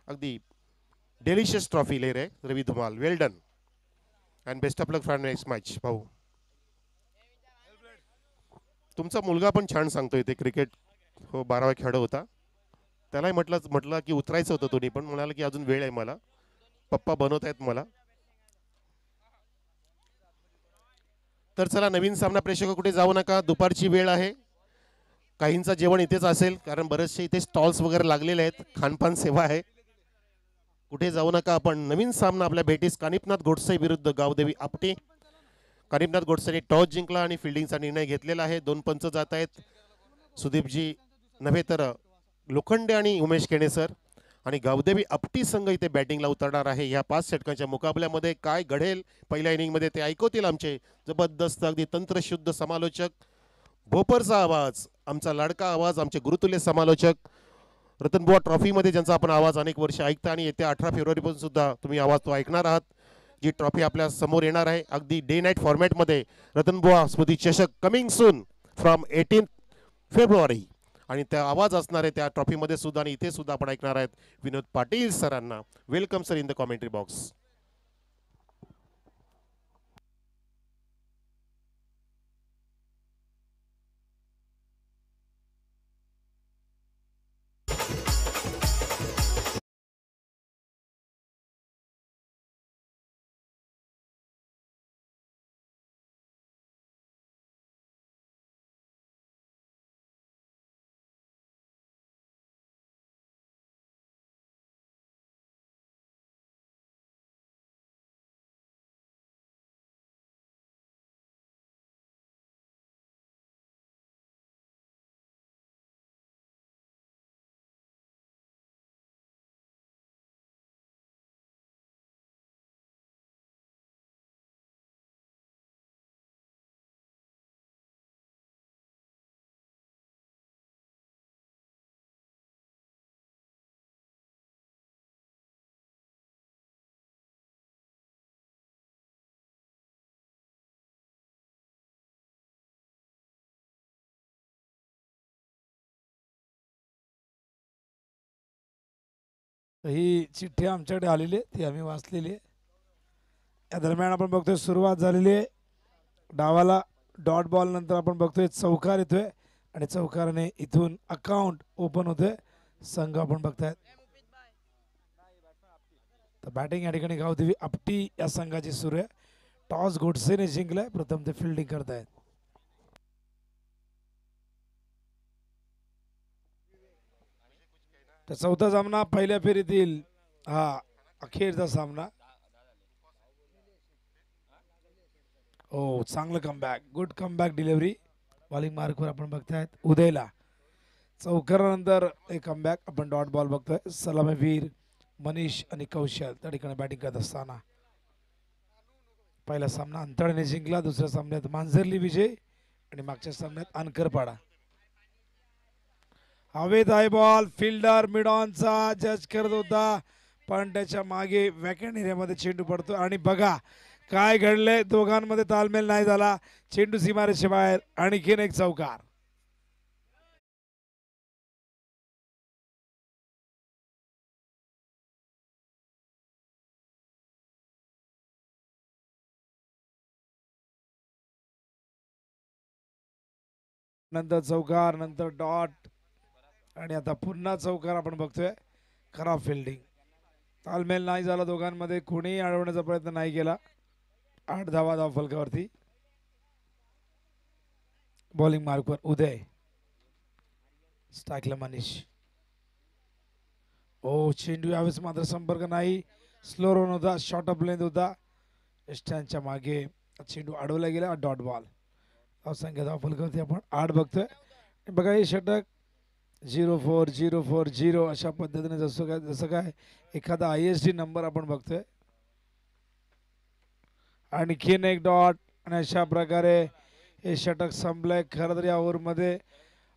अगदी delicious trophy ले रे Ravi Dhumal. Well done and best of luck for next match भाऊ. तुमचा मुलगा पण छान सांगतोय ते क्रिकेट. हो 12वा खेळाडू होता. त्यालाही म्हटलं की उतरायचं होतं दोन्ही पण म्हणाला की अजून वेळ आहे मला. पप्पा बनवत आहेत मला. तर चला नवीन सामना प्रेक्षक कुठे जाऊ नका. दुपारची वेळ आहे. काहींचं जेवण इथेच असेल कारण बरेचसे इथे स्टॉल्स वगैरे लागलेले आहेत. खानपान सेवा आहे. कुठे जाऊ नका. आपण नवीन सामना आपल्या भेटीस कानिपनाथ गोडसे विरुद्ध गावदेवी आपटे. कानिपनाथ गोडसेने टॉस जिंकला आणि फिल्डिंगचा निर्णय घेतलेला आहे. 2 पंच जात आहेत. सुदीपजी नव्हे तर लोखंडे आणि उमेश केणे सर. आणि गावदेवी आपटी संघ इथे बॅटिंगला उतरणार आहे. या 5 षटकांच्या मुकाबल्यामध्ये काय घडेल पहिल्या इनिंगमध्ये ते ऐकवतील आमचे जबरदस्त अगदी तंत्रशुद्ध समालोचक. भोपरचा आवाज, आमचा लाडका आवाज, आमचे गुरुतुल्य समालोचक रतनबुवा ट्रॉफीमध्ये ज्यांचा आपण आवाज अनेक वर्ष ऐकता आणि येत्या 18 फेब्रुवारीपासून सुद्धा तुम्ही आवाज तो ऐकणार आहात. जी ट्रॉफी आपल्या समोर येणार आहे अगदी डे नाईट फॉर्मॅटमध्ये. रतनबुवा स्मृती चषक कमिंग सून फ्रॉम 18 फेब्रुवारी. आणि त्या आवाज असणार आहे त्या ट्रॉफीमध्ये सुद्धा. आणि इथे सुद्धा आपण ऐकणार आहेत विनोद पाटील सरांना. Welcome sir in the commentary box. ही चिठ्ठी आमच्याकडे आलेली आहे, ती आम्ही वाचलेली आहे. या दरम्यान आपण बघतोय सुरुवात झालेली आहे. डावाला डॉट बॉल नंतर आपण बघतोय चौकार येतोय आणि चौकाराने इथून अकाउंट ओपन होतोय. संघ आपण बघतायत. तर बॅटिंग या ठिकाणी गावदेवी आपटी या संघाची सुरू आहे. टॉस गोडसेने जिंकलाय. प्रथम ते फिल्डिंग करतायत. तर चौथा सामना पहिल्या फेरीतील हा अखेरचा सामना. ओ चांगलं comeback, good comeback delivery. Bowling मार्कवर आपण बघतायत उदयला. चौकारानंतर एक कमबॅक आपण डॉट बॉल बघतोय. सलामीवीर मनीष आणि कौशल त्या ठिकाणी बॅटिंग करत असताना पहिला सामना अंतराने जिंकला. दुसऱ्या सामन्यात मांजरली विजय आणि मागच्या सामन्यात अनकरपाडा. हवेत आहे बॉल. फिल्डर मिड ऑनचा जज करत होता पण त्याच्या मागे वॅकेंट एरियामध्ये चेंडू पडतो आणि बघा काय घडलंय. दोघांमध्ये तालमेल नाही झाला. चेंडू सीमारेषे बाहेर. आणखीन एक चौकार. नंतर चौकार, नंतर डॉट आणि आता पुन्हा चौकार आपण बघतोय. खराब फिल्डिंग. तालमेल नाही झाला दोघांमध्ये. कोणीही अडवण्याचा प्रयत्न नाही केला. 8 धावा धाव फलकावरती. बॉलिंग मार्कवर उदय. स्ट्राईकला मनीष. ओ चेंडू यावेळेस मात्र संपर्क नाही. स्लो रन होता. शॉर्ट ऑफ लेंथ होता. स्टँडच्या मागे चेंडू अडवला गेला. Dot ball. धावसंख्या धाव फलकावरती आपण 8 बघतोय. बघा हे षटक 0-4 0-4 0 अशा पद्धतीने जसं काय एखादा ISD नंबर आपण बघतोय. आणखीन एक डॉट आणि अशा प्रकारे हे षटक संपलंय. खरं तर या ओव्हरमध्ये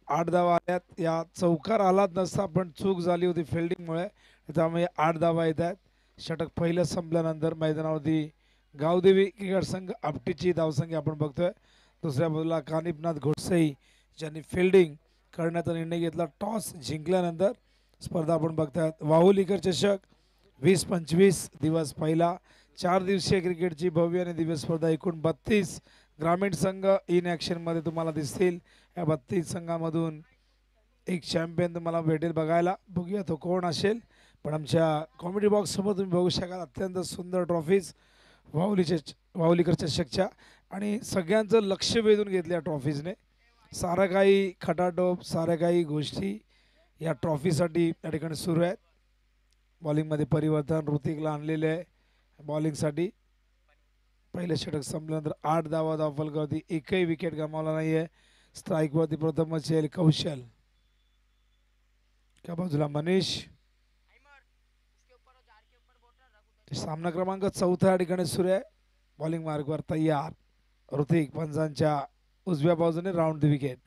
8 धावा आल्यात. या चौकार आलाच नसता पण चूक झाली होती फिल्डिंगमुळे. त्यामुळे 8 धावा येत आहेत. षटक पहिलं संपल्यानंतर मैदानावरती गावदेवी क्रिकेट संघ आपटीची धावसंख्या आपण बघतोय. दुसऱ्या बाजूला कानिपनाथ घोडसई ज्यांनी फिल्डिंग करण्याचा निर्णय घेतला टॉस जिंकल्यानंतर. स्पर्धा आपण बघतायत. वाहुलीकर चषक 20-25 दिवस पहिला 4 दिवसीय क्रिकेटची भव्य आणि दिव्य स्पर्धा. एकूण 32 ग्रामीण संघ इन ॲक्शनमध्ये तुम्हाला दिसतील. या 32 संघामधून एक चॅम्पियन तुम्हाला भेटेल बघायला. बघूया तो कोण असेल. पण आमच्या कॉमेडी बॉक्ससमोर तुम्ही बघू शकाल अत्यंत सुंदर ट्रॉफीज वाहुलीकर चषकच्या, आणि सगळ्यांचं लक्ष वेधून घेतल्या ट्रॉफीजने. सारं काही खटाटोप, साऱ्या काही गोष्टी या ट्रॉफीसाठी या ठिकाणी सुरू आहेत. बॉलिंगमध्ये परिवर्तन ऋतिकला आणलेले आहे बॉलिंगसाठी. पहिले षटक संपल्यानंतर 8 धावा फलकावरती, एकही विकेट गमावला नाही आहे. स्ट्राईकवरती प्रथमच येईल कौशल. त्या बाजूला मनीष. सामना क्रमांक 4 या ठिकाणी सुरू आहे. बॉलिंग मार्कवर तयार ऋतिक. पंचांच्या उजव्या बाजूने round the wicket.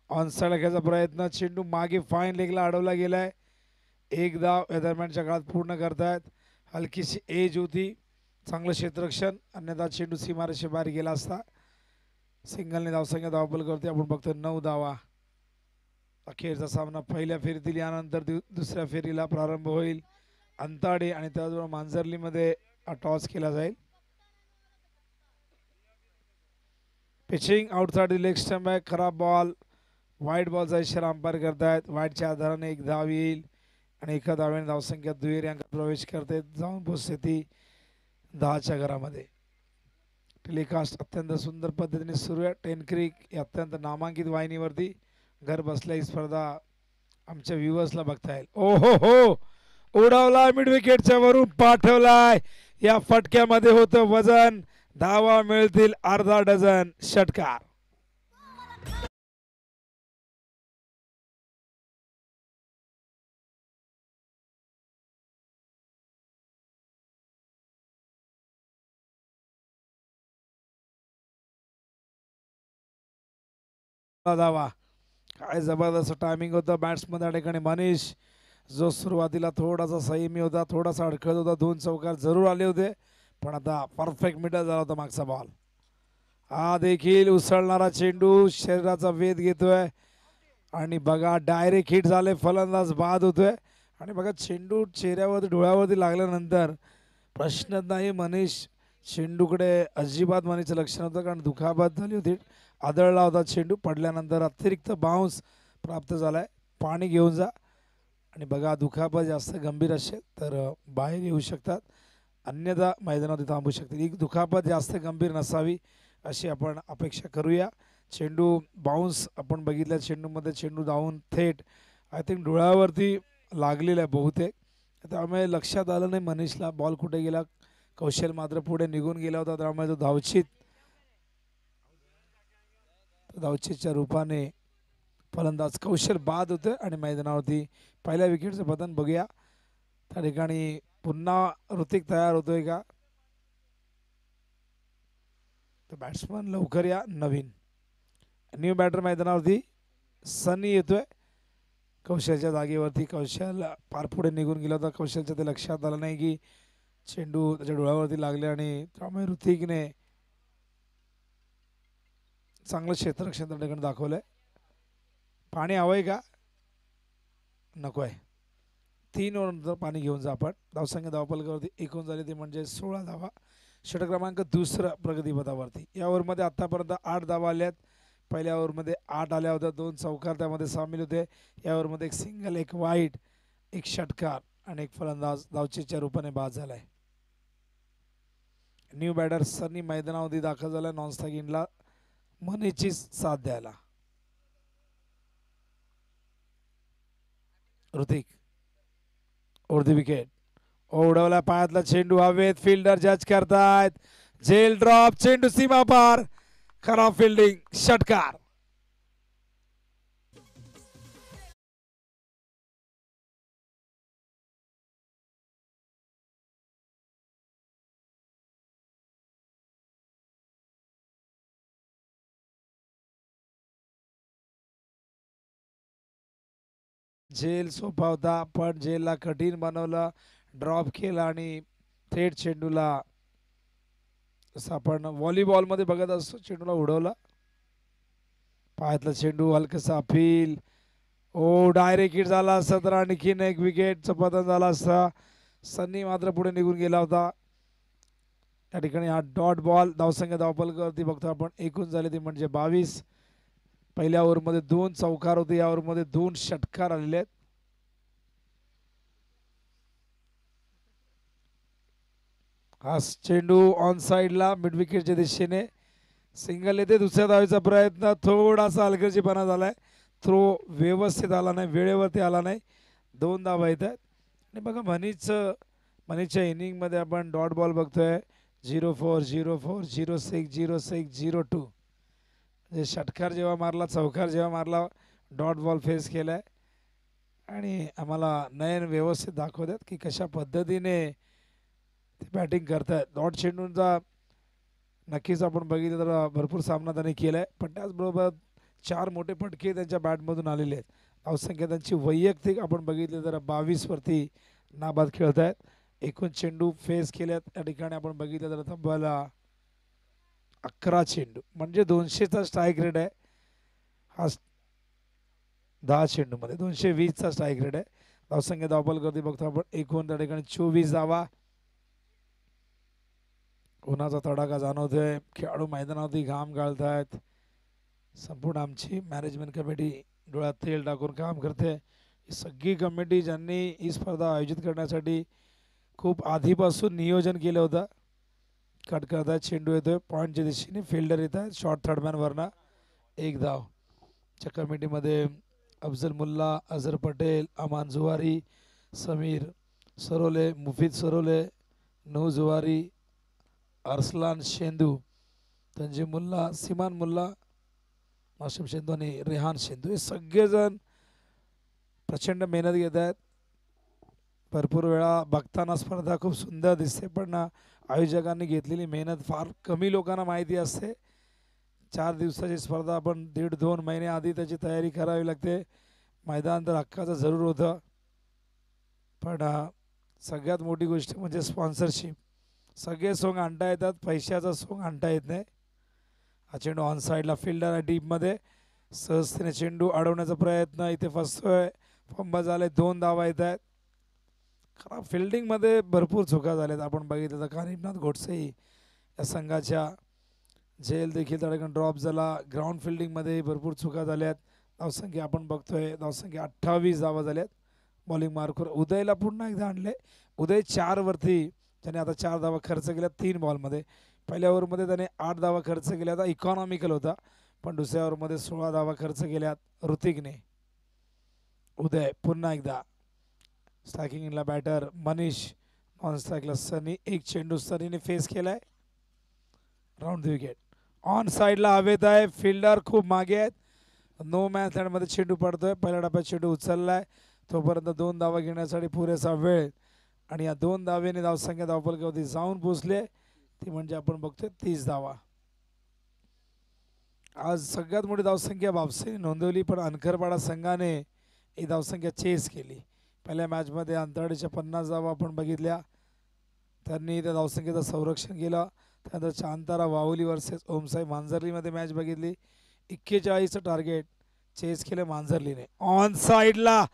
On side घ्यायचा प्रयत्न. चेंडू मागे फाईन लेगला अडवला गेलाय. एक धाव या दरम्यानच्या काळात पूर्ण करतायत. हलकीशी एज होती, चांगलं क्षेत्ररक्षण, अन्यथा चेंडू सीमारेषे बाहेर गेला असता. सिंगलने धावसंख्या धावपल करते. आपण बघतो 9 धावा. अखेरचा सामना पहिल्या फेरीतील, यानंतर दुसऱ्या फेरीला प्रारंभ होईल. अंताडे आणि त्याचबरोबर मांजर्लीमध्ये टॉस केला जाईल. पिचिंग आउटसाइड लेग स्टंप आहे. खराब बॉल, वाईट बॉलचा इशारा अंपायर करतायत. वाईटच्या आधाराने एक धाव येईल आणि एका धावेने धावसंख्या दुहेरी अंकात प्रवेश करते. जाऊन पोचते ती 10च्या घरामध्ये. टेलिकास्ट अत्यंत सुंदर पद्धतीने सुरू आहे. 10 क्रिक या अत्यंत नामांकित वाहिनीवरती घर बसल्या ही स्पर्धा आमच्या व्ह्युअर्सला बघता येईल. ओ हो हो, उडवला मिड विकेटच्या वरून पाठवलाय. या फटक्यामध्ये होतं वजन. धावा मिळतील अर्धा डझन. षटकार. धावा. काय जबरदस्त टायमिंग होतं बॅट्समन या ठिकाणी मनीष, जो सुरुवातीला थोडासा संयमी होता, थोडासा अडखळत होता. 2 चौकार जरूर आले होते, पण आता परफेक्ट मिडल झाला होता मागचा बॉल. हा देखील उसळणारा चेंडू शरीराचा वेध घेतोय आणि बघा डायरेक्ट हिट झाले. फलंदाज बाद होतोय आणि बघा चेंडू चेहऱ्यावरती डोळ्यावरती लागल्यानंतर प्रश्नच नाही. मनीष चेंडूकडे अजिबात मनीषचं लक्ष नव्हतं, कारण दुखापत झाली होती. आदळला होता चेंडू. पडल्यानंतर अतिरिक्त बाउन्स प्राप्त झालाय. पाणी घेऊन जा आणि बघा दुखापत जास्त गंभीर असेल तर बाहेर येऊ शकतात, अन्यथा मैदानावरती थांबू शकतील. ही दुखापत जास्त गंभीर नसावी अशी आपण अपेक्षा करूया. चेंडू बाउन्स आपण बघितल्या चेंडूमध्ये, चेंडू धावून थेट आय थिंक डोळ्यावरती लागलेला आहे बहुतेक, त्यामुळे लक्षात आलं नाही मनीषला बॉल कुठे गेला. कौशल मात्र पुढे निघून गेला होता, त्यामुळे तो धावचीतच्या रूपाने फलंदाज कौशल बाद होते आणि मैदानावरती पहिल्या विकेटचं पतन बघूया. त्या ठिकाणी पुन्हा ऋतिक तयार होतोय का, तर बॅट्समन लवकर या. नवीन न्यू बॅटर मैदानावरती सनी येतोय कौशलच्या जागेवरती. कौशल फार पुढे निघून गेला होता. कौशलच्या ते लक्षात आलं नाही की चेंडू त्याच्या डोळ्यावरती लागले आणि त्यामुळे ऋतिकने चांगलं क्षेत्ररक्षण त्या ठिकाणी दाखवलंय. पाणी हवंय का, नको आहे. 3 ओव्हर पाणी घेऊन जा आपण. धावसंख्या धावफलकावरती एकूण झाली ती म्हणजे 16 धावा. षटक क्रमांक 2 प्रगतीपथावरती. या ओव्हरमध्ये आतापर्यंत 8 धावा आल्यात. पहिल्या ओव्हरमध्ये 8 आल्या होत्या, 2 चौकार त्यामध्ये सामील होते. या ओव्हरमध्ये एक सिंगल, एक वाईट, एक षटकार आणि एक फलंदाज धावचीतच्या रूपाने बाद झालाय. न्यू बॅटर सनी मैदानावरती दाखल झाला नॉन स्ट्रायकिंगला मनीची साथ द्यायला. Hrithik over the wicket. उडवला पायातला चेंडू हवेत. फिल्डर जज करतायत. झेल ड्रॉप, चेंडू सीमा पार, खराब फिल्डिंग, षटकार. झेल सोपा होता, पण झेलला कठीण बनवलं. ड्रॉप केला आणि थेट चेंडूला, जसं आपण व्हॉलीबॉलमध्ये बघत असतो, चेंडूला उडवला. पायातला चेंडू हलकसा अपील ओ डायरेक्ट हिट झाला असता तर आणखीन एक विकेटचं पतन झालं असता. सन्नी मात्र पुढे निघून गेला होता. या ठिकाणी हा डॉट बॉल धावसंख्या धावपलकावरती बघतो आपण एकूण झाले ती म्हणजे 22. पहिल्या ओव्हरमध्ये 2 चौकार होते, या ओव्हरमध्ये 2 षटकार आलेले आहेत. हा चेंडू ऑन साइडला मिड विकेटच्या दिशेने सिंगल येते. दुसऱ्या धावेचा प्रयत्न थोडासा हलगर्जीपणा झालाय. थ्रो व्यवस्थित आला नाही, वेळेवरती आला नाही. 2 धावा येत आहेत. आणि बघा मनीच्या इनिंगमध्ये आपण डॉट बॉल बघतोय 0-4 0-4 0-6 0-6 0-2. म्हणजे षटकार जेव्हा मारला, चौकार जेव्हा मारला, डॉट बॉल फेस केलाय. आणि आम्हाला नयन व्यवस्थित दाखवतात की कशा पद्धतीने ते बॅटिंग करतायत. डॉट चेंडूंचा नक्कीच आपण बघितलं तर भरपूर सामना त्यांनी केलाय, पण त्याचबरोबर 4 मोठे फटके त्यांच्या बॅटमधून आलेले आहेत. धावसंख्या त्यांची वैयक्तिक आपण बघितलं तर 22 वरती नाबाद खेळत आहेत. एकूण चेंडू फेस केल्यात त्या ठिकाणी आपण बघितलं तर तब्बल 11 चेंडू म्हणजे 200चा स्ट्राईक रेट आहे. हा 10 चेंडूमध्ये 220चा स्ट्राईक रेट आहे. धावसंख्या धावबल करते बघतो आपण एकूण त्या ठिकाणी 24 धावा. उन्हाचा तडाखा जाणवतोय, खेळाडू मैदानावरती घाम गाळतायत. संपूर्ण आमची मॅनेजमेंट कमिटी डोळ्यात तेल टाकून काम करते. ही सगळी कमिटी ज्यांनी ही स्पर्धा आयोजित करण्यासाठी खूप आधीपासून नियोजन केलं होतं. कट करतायत, चेंडू येतोय पॉईंटच्या दिशेने, फिल्डर येत आहेत शॉर्ट थर्डमॅन वरनं. 1 धाव. च्या कमिटीमध्ये अफजल मुल्ला, अझर पटेल, अमान जुवारी, समीर सरोले, मुफीद सरोले, नऊ जुवारी, अरसलान शेंदू, तंजीम मुल्ला, सिमान मुल्ला, माशिम शेंदू आणि रेहान शेंदू हे सगळेजण प्रचंड मेहनत घेत आहेत. भरपूर वेळा बघताना स्पर्धा खूप सुंदर दिसते, पण आयोजकांनी घेतलेली मेहनत फार कमी लोकांना माहिती असते. 4 दिवसाची स्पर्धा आपण 1.5-2 महिने आधी त्याची तयारी करावी लागते. मैदान तर हक्काचं जरूर होतं, पण सगळ्यात मोठी गोष्ट म्हणजे स्पॉन्सरशिप. सगळे सोंग आणता येतात, पैशाचा सोंग आणता येत नाही. हा चेंडू ऑन साईडला, फिल्डर आहे डीपमध्ये, सहजतेने चेंडू अडवण्याचा प्रयत्न इथे फसतोय. फंबल झाले, 2 धावा येत आहेत. खराब फिल्डिंगमध्ये भरपूर चुका झाल्यात. आपण बघितलं तर कानिमनाथ गोडसेही या संघाच्या झेल देखील त्या ठिकाणी ड्रॉप झाला. ग्राउंड फिल्डिंगमध्ये भरपूर चुका झाल्यात. धावसंख्या आपण बघतोय, धावसंख्या 28 धावा झाल्यात. बॉलिंग मार्कवर उदयला पुन्हा एकदा आणले. उदय 4 वरती त्याने आता 4 धावा खर्च केल्या 3 बॉलमध्ये. पहिल्या ओव्हरमध्ये त्याने 8 धावा खर्च केल्या, आता इकॉनॉमिकल होता, पण दुसऱ्या ओव्हरमध्ये 16 धावा खर्च केल्यात ऋतिकने. उदय पुन्हा एकदा स्ट्रायकिंगला बॅटर मनीष, ऑन स्ट्राईकला सनी. एक चेंडू सनीने फेस केलाय, राऊंड द विकेट. ऑन साईडला हवेत आहे, फिल्डर खूप मागे आहेत. नो मॅन लँडमध्ये चेंडू पडतोय. पहिल्या टप्प्यात चेंडू उचललाय, तोपर्यंत 2 धावा घेण्यासाठी पुरेसा वेळ. आणि या 2 धावेने धावसंख्या धावपलकावरती जाऊन पोचले, ती म्हणजे आपण बघतोय 30 धावा. आज सगळ्यात मोठी धावसंख्या वापसीने नोंदवली, पण अनखरपाडा संघाने ही धावसंख्या चेस केली. पहिल्या मॅचमध्ये अंतराळीच्या 50 धावा आपण बघितल्या, त्यांनी त्या धावसंख्येचं संरक्षण केलं. त्यानंतर चांतारा वाहुली वर्सेस ओमसाई मांजर्लीमध्ये मॅच बघितली, 41चं टार्गेट चेस केलं मांजर्लीने. ऑन साईडला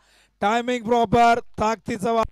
टायमिंग प्रॉपर, ताकदीचा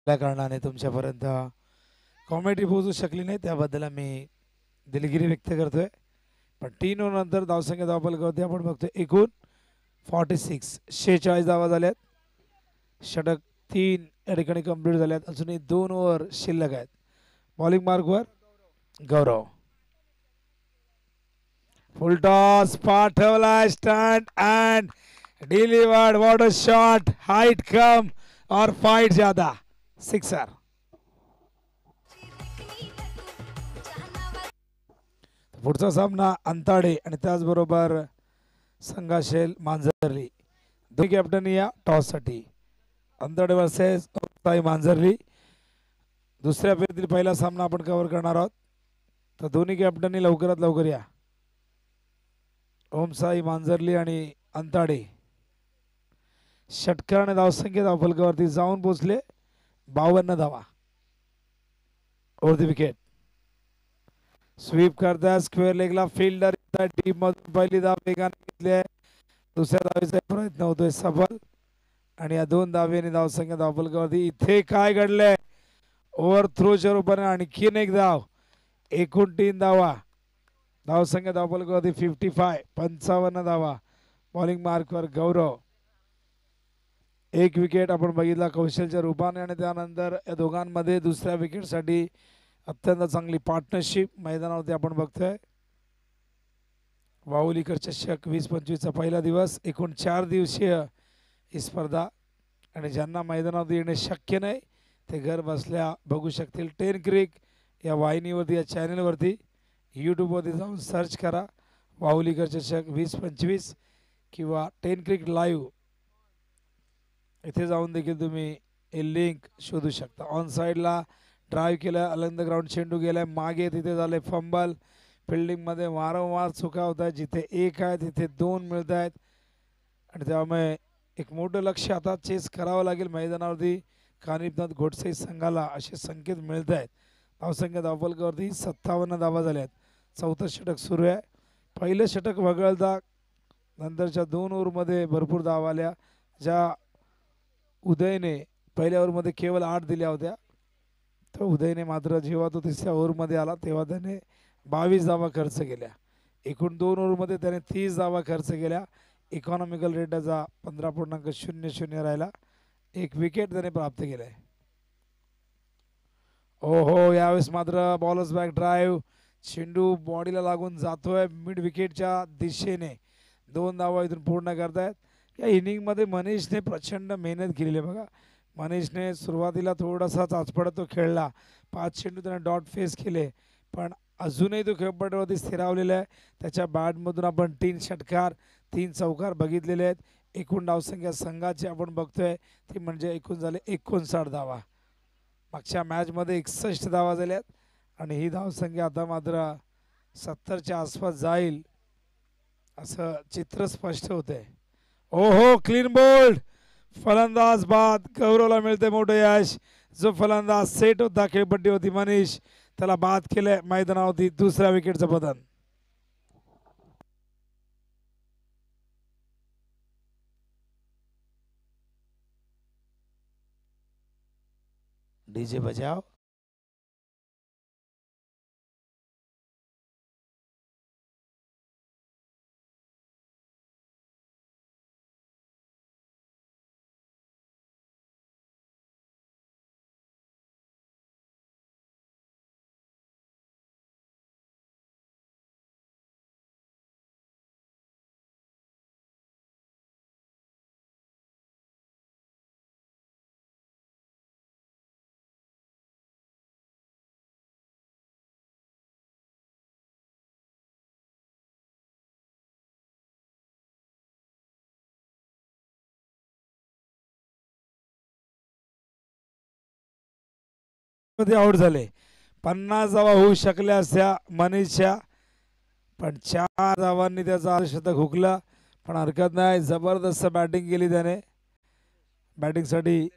त्या कारणाने तुमच्यापर्यंत कॉमेडी पोहोचू शकली नाही, त्याबद्दल मी दिलगिरी व्यक्त करतोय. पण 3 ओव्हर नंतर धावसंख्या धावफलकावरती आपण बघतोय एकूण 46 धावा झाल्यात. षटक 3 या ठिकाणी कंप्लीट झाल्यात. अजूनही 2 ओव्हर शिल्लक आहेत. बॉलिंग मार्कवर गौरव. फुल टॉस पाठवला stunt and delivered. What a shot. Height कम और फाइट ज्यादा. सिक्सर. पुढचा सामना अंताडे आणि त्याचबरोबर संघाशेल मांजरली. दोन्ही कॅप्टन या टॉस साठी. अंताडे वर्सेस साई मांजरली. दुसऱ्या फेरीतील पहिला सामना आपण कव्हर करणार आहोत. तर दोन्ही कॅप्टननी लवकरात लवकर या. ओम साई मांजरली आणि अंताडे षटकाने धावसंख्या धावफलकावरती जाऊन पोहोचले. 52 धावा. Over the wicket. स्वीप करताय स्क्वेअर लेगला. फिल्डर टीम मधून पहिली धाव वेगाने घेतली आहे. दुसऱ्या धावेचा प्रयत्न होतोय सफल. आणि या 2 धावेने धावसंख्या धावफलकावरती. इथे काय घडलंय. ओव्हर थ्रोच्या रूपाने आणखीन एक धाव. एकूण 3 धावा. धावसंख्या धावफलकावरती 55 धावा. बॉलिंग मार्कवर गौरव. एक विकेट आपण बघितला कौशलच्या रूपाने. आणि त्यानंतर या दोघांमध्ये दुसऱ्या विकेटसाठी अत्यंत चांगली पार्टनरशिप मैदानावरती आपण बघतोय. वाहुलीकर चषक 20-25 पहिला दिवस. एकूण 4 दिवसीय ही स्पर्धा. आणि ज्यांना मैदानावरती येणे शक्य नाही ते घर बसल्या बघू शकतील. 10 क्रिक या वाहिनीवरती, या चॅनलवरती, यूट्यूबवरती जाऊन सर्च करा वाहुलीकर चषक 20-25 किंवा 10 क्रिक लाईव्ह. इथे जाऊन देखील तुम्ही हे लिंक शोधू शकता. ऑन साईडला ड्राईव्ह केलं. अलंग ग्राउंड चेंडू गेलाय मागे. तिथे झाले फंबल. फिल्डिंगमध्ये वारंवार चुका होत आहेत. जिथे 1 आहे तिथे 2 मिळत आहेत. आणि त्यामुळे एक मोठं लक्ष आता चेस करावं लागेल मैदानावरती. कानिपनाथ गोडसे संघाला असे संकेत मिळत आहेत. धावसंख्या धावफलकावरती 57 धावा झाल्या आहेत. चौथं षटक सुरू आहे. पहिलं षटक वगळता नंतरच्या 2 ओव्हरमध्ये भरपूर धावा आल्या. ज्या उदयने पहिल्या ओव्हरमध्ये केवळ 8 दिल्या होत्या. तर उदयने मात्र जेव्हा तो तिसऱ्या ओव्हरमध्ये आला तेव्हा त्याने 22 धावा खर्च केल्या. एकूण 2 ओव्हरमध्ये त्याने 30 धावा खर्च केल्या. इकॉनॉमिकल रेट त्याचा 15.00 राहिला. एक विकेट त्याने प्राप्त केलाय. ओहो, यावेळेस मात्र बॉलर्स बॅक ड्राईव्ह. चेंडू बॉडीला लागून जातोय मिड विकेटच्या दिशेने. 2 धावा इथून पूर्ण करतायत. या इनिंगमध्ये मनीषने प्रचंड मेहनत केलेली आहे बघा. मनीषने सुरुवातीला थोडासा चाचपडा तो खेळला. 5 चेंडू त्याने डॉट फेस केले. पण अजूनही तो खेळपट्टीवरती स्थिरावलेला आहे. त्याच्या बॅटमधून आपण 3 षटकार 3 चौकार बघितलेले आहेत. एकूण धावसंख्या संघाची आपण बघतोय ती म्हणजे एकूण झाले 59 धावा. मागच्या मॅचमध्ये 61 धावा झाल्यात. आणि ही धावसंख्या आता मात्र 70च्या आसपास जाईल असं चित्र स्पष्ट होतंय. ओहो, क्लीन बोल्ड. फलंदाज बाद. गौरवला मिळते मोठं यश. जो फलंदाज सेट होता खेळपट्टी होती मनीष त्याला बाद केलंय मैदानावरती. दुसऱ्या विकेटचं पतन. डीजे बजाव. आउट झाले. 50 धावा होऊ शकल्या असत्या मनीषच्या. पण 4 धावांनी त्याचा शतक हुकला. पण हरकत नाही. जबरदस्त बॅटिंग केली त्याने. बॅटिंगसाठी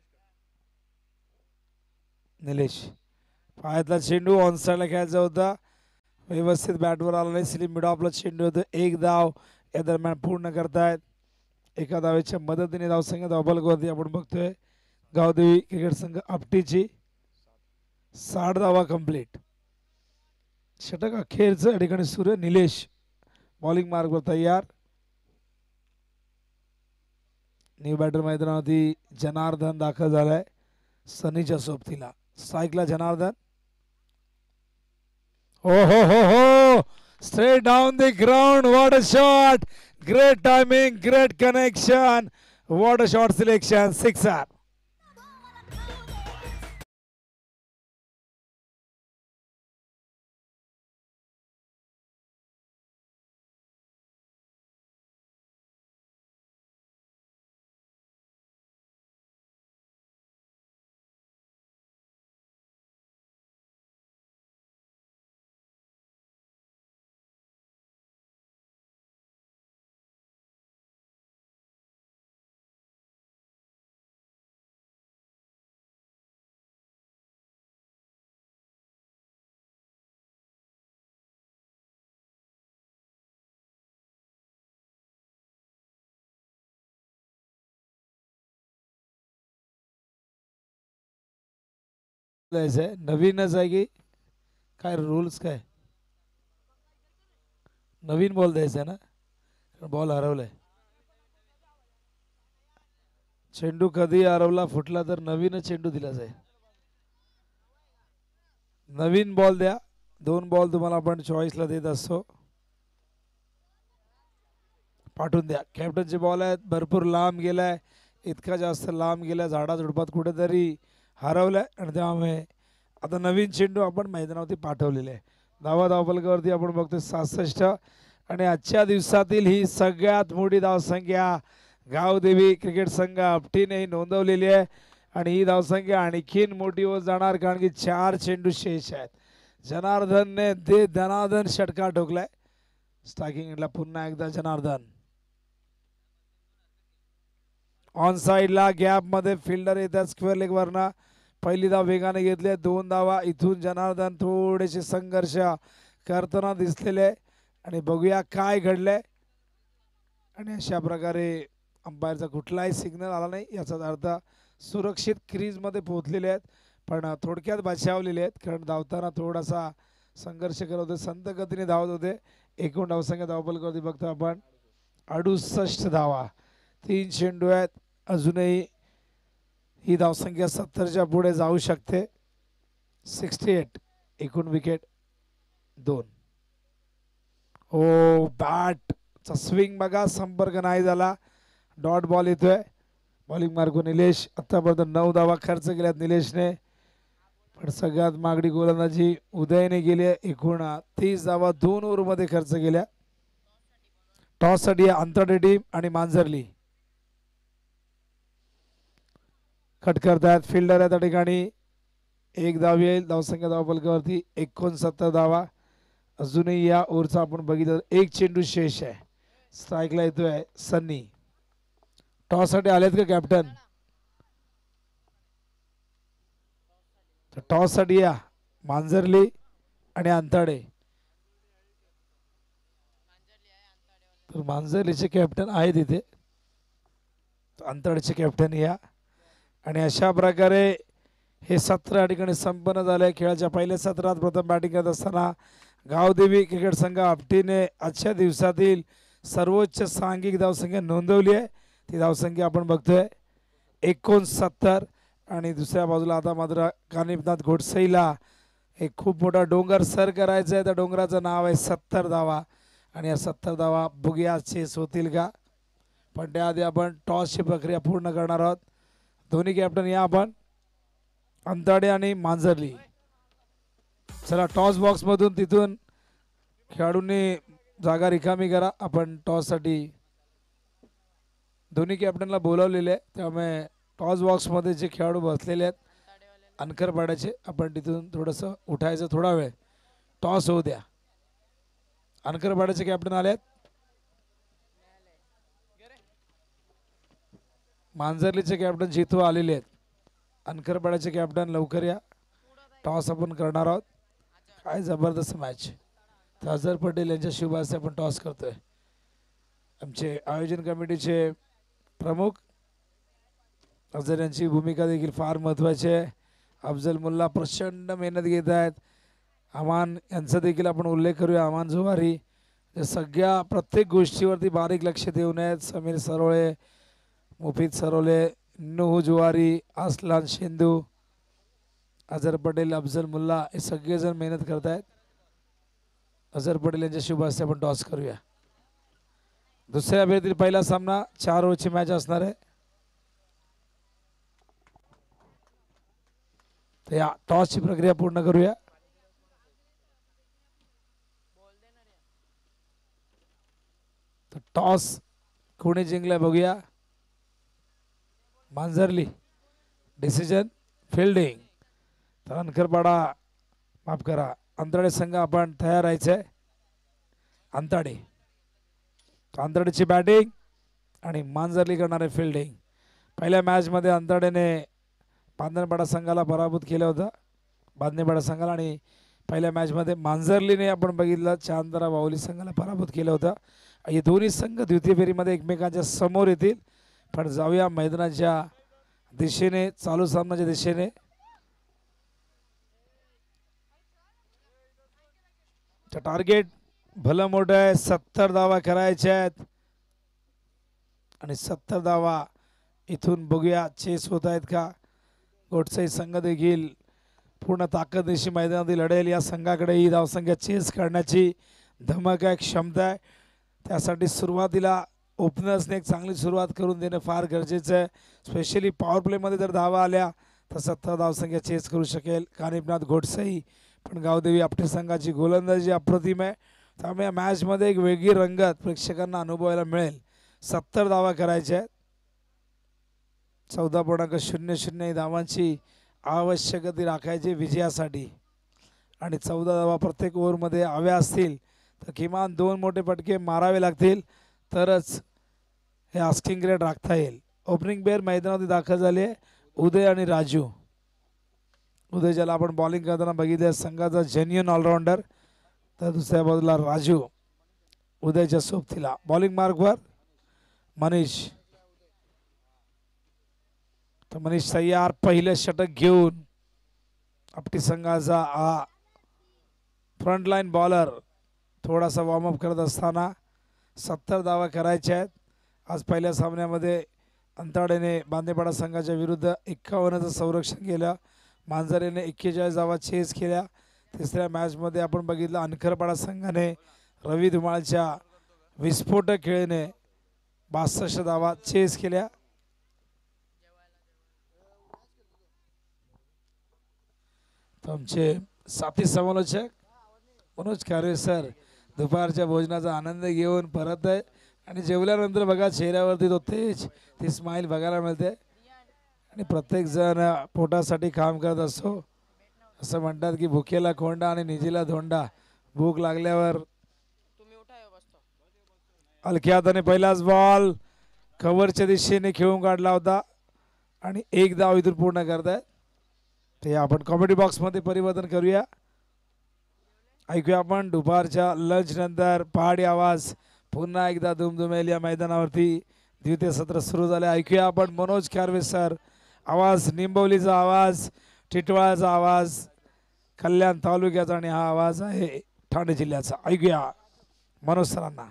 निलेश. पायातला चेंडू ऑन साईडला खेळायचा होता. व्यवस्थित बॅटवर आला नाही. स्लिप मिड ऑफला चेंडू होतो. 1 धाव या दरम्यान पूर्ण करतायत. एका धावेच्या मदतीने धावसंख्या धावफलकावरती आपण बघतोय गावदेवी क्रिकेट संघ आपटीची 60 धावा कंप्लीट. षटक अखेरचं या ठिकाणी सूर्य निलेश बॉलिंग मार्गवर तयार. न्यू बॅटर मैदानावरती जनार्दन दाखल झालाय सनीच्या सोबतीला. स्ट्राईकला जनार्दन. हो हो हो हो, straight down the ground. What a shot! Great timing, great connection. What a shot selection. Sixer. नवीनच आहे की काय रूल्स काय? नवीन बॉल द्यायचा ना, बॉल हरवलाय. चेंडू कधी हरवला फुटला तर नवीनच चेंडू दिला जाईल. नवीन बॉल द्या. 2 बॉल तुम्हाला आपण चॉईसला देत असतो. पाठवून द्या. कॅप्टनचे बॉल आहेत, भरपूर लांब गेलाय, इतका जास्त लांब गेला झाडा झुडपात कुठेतरी हरवलाय आणि त्यामुळे आता नवीन चेंडू आपण मैदानावरती पाठवलेले आहे. धावफलकावरती आपण बघतोय 66 आणि आजच्या दिवसातील ही सगळ्यात मोठी धावसंख्या गावदेवी क्रिकेट संघ आपटीने नोंदवलेली आहे आणि ही धावसंख्या आणखीन मोठी होत जाणार कारण की 4 चेंडू शेष आहेत. जनार्दनने दे दनादन षटकार ठोकलाय. स्ट्रायकिंगला पुन्हा एकदा जनार्दन. ऑन साइडला गॅप मध्ये फिल्डर येतात स्क्वेअर लेग वरना. पहिली धाव वेगाने घेतली, 2 धावा. इथून जनार्दन थोडेसे संघर्ष करताना दिसलेले आणि बघूया काय घडलंय. आणि अशा प्रकारे अंपायरचा कुठलाही सिग्नल आला नाही, याचा अर्थ सुरक्षित क्रीज मध्ये पोहोचलेले आहेत पण थोडक्यात बचावलेले आहेत कारण धावताना थोडासा संघर्ष करत होते, संत गतीने धावत होते. एकूण धावसंख्या धावफलकावरती बघतो आपण 68 धावा. 3 चेंडू आहेत. अजूनही ही धावसंख्या 70च्या पुढे जाऊ शकते. 68 एकूण विकेट 2. ओ बॅटचा स्विंग बघा, संपर्क नाही झाला. डॉट बॉल येतोय. बॉलिंग मार्गो निलेश. आतापर्यंत 9 धावा खर्च केल्यात निलेशने पण सगळ्यात मागणी गोलंदाजी उदयने गेली आहे. एकूण 30 धावा 2 ओव्हरमध्ये खर्च केल्या. टॉससाठी अंतरडे टीम आणि मांजरली कट करतात. फिल्डर आहे त्या ठिकाणी. 1 धाव येईल. धावसंख्या धावफलकावरती 69 धावा. अजूनही या ओव्हरचा आपण बघितलं 1 चेंडू शेष आहे. स्ट्राईकला येतोय सन्नी. टॉससाठी आलेत का कॅप्टन? टॉस साठी या मांजरली आणि अंताडे. तर मांजरलीचे कॅप्टन आहेत इथे, अंताडेचे कॅप्टन या. आणि अशा प्रकारे हे सत्र या ठिकाणी संपन्न झाले. खेळाच्या पहिल्या सत्रात प्रथम बॅटिंग करत असताना गावदेवी क्रिकेट संघ आपटीने आजच्या दिवसातील सर्वोच्च सांघिक धावसंख्या नोंदवली आहे. ती धावसंख्या आपण बघतोय 69. आणि दुसऱ्या बाजूला आता मात्र कानिपनाथ घोटसईला एक खूप मोठा डोंगर सर करायचा आहे. त्या डोंगराचं नाव आहे 70 धावा आणि या 70 धावा बघूया चेस होतील का. पण त्याआधी आपण टॉसची प्रक्रिया पूर्ण करणार आहोत. दोन्ही कॅप्टन या आपण, अंताडे आणि मांजरली. चला टॉस बॉक्स मधून तिथून खेळाडूंनी जागा रिकामी करा. आपण टॉससाठी दोन्ही कॅप्टनला बोलावलेले आहे त्यामुळे टॉस बॉक्समध्ये जे खेळाडू बसलेले आहेत अनकरपाड्याचे आपण तिथून थोडंसं उठायचं, थोडा वेळ टॉस होऊ द्या. अनकरपाड्याचे कॅप्टन आले आहेत. मांजरलीचे कॅप्टन जिथू आलेले आहेत. अनकरपाड्याचे कॅप्टन लवकर या. टॉस आपण करणार आहोत. काय जबरदस्त मॅच. अझर पटेल यांच्या शुभ हस्ते आपण टॉस करतोय. आमचे आयोजन कमिटीचे प्रमुख अफजल यांची भूमिका देखील फार महत्त्वाची आहे. अफजल मुल्ला प्रचंड मेहनत घेत आहेत. अमान यांचा देखील आपण उल्लेख करूया. अमान जुवारी सगळ्या प्रत्येक गोष्टीवरती बारीक लक्ष देऊन आहेत. समीर सरोळे, मुफीद सरोळे, नुह जुवारी, असलान शेंदू, अझर पटेल, अफजल मुल्ला हे सगळेजण मेहनत करत आहेत. अझर पटेल यांच्या शुभ हस्ते आपण टॉस करूया. दुसऱ्या फेरीतील पहिला सामना 4 ओव्हरची मॅच असणार आहे. तर या टॉसची प्रक्रिया पूर्ण करूया. तर टॉस कोणी जिंकलाय बघूया. मांजरली. Decision fielding. तर अनकरपाडा, माफ करा, अंतराळे संघ आपण तयार राहायचंय. अंताडे, अंतराळीची बॅटिंग आणि मांजरली करणारे फिल्डिंग. पहिल्या मॅचमध्ये अंतराळीने बांधणपाडा संघाला पराभूत केलं होतं. बांधणीपाडा संघाला. आणि पहिल्या मॅचमध्ये मांजरलीने आपण बघितलं चांदरा बाहुली संघाला पराभूत केलं होतं. हे दोन्ही संघ द्वितीय फेरीमध्ये एकमेकांच्या समोर येतील. पण जाऊया मैदानाच्या दिशेने, चालू सामन्याच्या दिशेने. टार्गेट भलं मोठं आहे. 70 धावा करायच्या आहेत. आणि 70 धावा इथून बघूया चेस होत आहेत का. गोडसाई संघ देखील पूर्ण ताकदीशी मैदानात लढेल. या संघाकडे ही धावसंख्या चेस करण्याची धमक आहे, क्षमता आहे. त्यासाठी सुरुवातीला ओपनर्सने एक चांगली सुरुवात करून देणं फार गरजेचं आहे. स्पेशली पॉवर प्लेमध्ये जर धावा आल्या तर 70 धावसंख्या चेस करू शकेल कानिपनाथ गोडसाई. पण गावदेवी आपटे संघाची गोलंदाजी अप्रतिम आहे. त्यामुळे या मॅचमध्ये एक वेगळी रंगत प्रेक्षकांना अनुभवायला मिळेल. 70 धावा करायच्या आहेत. 14.00 धावांची आवश्यकता राखायची विजयासाठी. आणि 14 धावा प्रत्येक ओव्हरमध्ये हव्या असतील तर किमान 2 मोठे फटके मारावे लागतील तरच हे आस्किंग रेट राखता येईल. ओपनिंग पेअर मैदानात दाखल झाले उदय आणि राजू. उदय ज्याला आपण बॉलिंग करताना बघितले संघाचा जेन्युन ऑलराऊंडर. तर दुसऱ्या बाजूला राजू उदयच्या सोबतीला. बॉलिंग मार्कवर मनीष. तर मनीष तयार. पहिलं षटक घेऊन आपटी संघाचा हा फ्रंट लाईन बॉलर थोडासा वॉर्मअप करत असताना 70 धावा करायच्या आहेत. आज पहिल्या सामन्यामध्ये अंताडेने बांदेपाडा संघाच्या विरुद्ध 51चं संरक्षण केलं. मांजरेने 41 धावा चेस केल्या. तिसऱ्या मॅचमध्ये आपण बघितलं अनखरपाडा संघाने रवी धुमाळच्या विस्फोटक खेळीने 62 धावा चेस केल्या. आमचे साथी समालोचक मनोज खारे सर दुपारच्या भोजनाचा आनंद घेऊन परत आहे. आणि जेवल्यानंतर बघा चेहऱ्यावरती तो तेज, ती स्माईल बघायला मिळते. आणि प्रत्येक जण पोटासाठी काम करत असतो. असं म्हणतात की भुकेला खोंडा आणि निजीला धोंडा. भूक लागल्यावर हलक्या हाताने पहिलाच बॉल कव्हरच्या दिशेने खेळून काढला होता. आणि एक धाव इथून पूर्ण करतायत. ते आपण कॉमेडी बॉक्समध्ये परिवर्तन करूया. ऐकूया आपण दुपारच्या लंच नंतर पहाडी आवाज पुन्हा एकदा दुमदुमेल या मैदानावरती. द्वितीय सत्र सुरू झाले. ऐकूया आपण मनोज खारवे सर. आवाज निंबवलीचा आवाज, टिटवाळाचा आवाज, कल्याण तालुक्याचा. आणि हा आवाज आहे ठाणे जिल्ह्याचा. ऐकूया मनोज सरांना.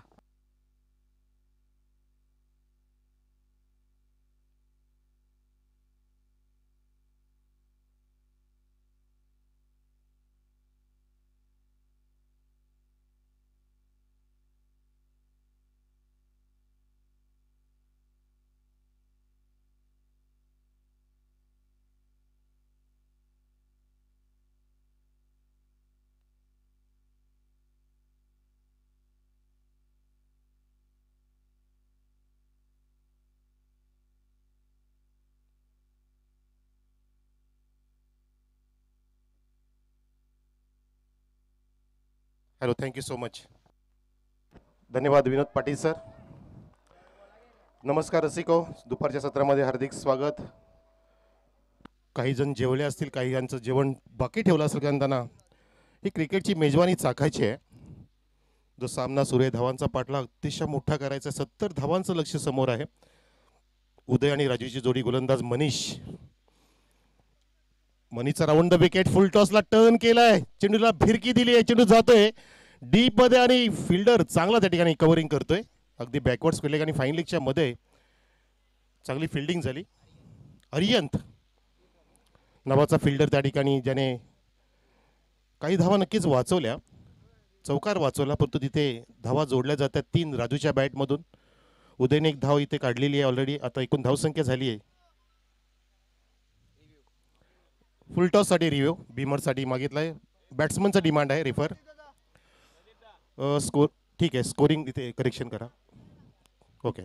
Hello, thank you so much. धन्यवाद विनोद पाटील सर. नमस्कार रसिको, दुपारच्या सत्रामध्ये हार्दिक स्वागत. काही जण जेवले असतील, काही यांचं जेवण बाकी ठेवलं असेल कारण त्यांना ही क्रिकेटची मेजवानी चाखायची आहे. जो सामना सुरू आहे, धावांचा पाठलाग अतिशय मोठा करायचा. 70 धावांचं लक्ष समोर आहे. उदय आणि राजूची जोडी गोलंदाज मनीषचा राऊंड द विकेट, फुल टॉसला टर्न केलाय, चेंडूला फिरकी दिली आहे, चेंडू जातोय डीप मध्ये आणि फिल्डर चांगला त्या ठिकाणी कव्हरिंग करतोय. अगदी बॅकवर्ड्स केले आणि फाईन लेगच्या मध्ये चांगली फिल्डिंग झाली. अरियंत नावाचा फिल्डर त्या ठिकाणी ज्याने काही धावा नक्कीच वाचवल्या, चौकार वाचवला, परंतु तिथे धावा जोडल्या जातात 3 राजूच्या बॅटमधून. उदयने एक धाव इथे काढलेली आहे ऑलरेडी. आता एकूण धावसंख्या झाली आहे. फुल टॉस साठी रिव्ह्यू बीमरसाठी मागितलाय, बॅट्समनचा डिमांड आहे. रेफर स्कोर ठीक आहे, स्कोरिंग इथे करेक्शन करा. ओके,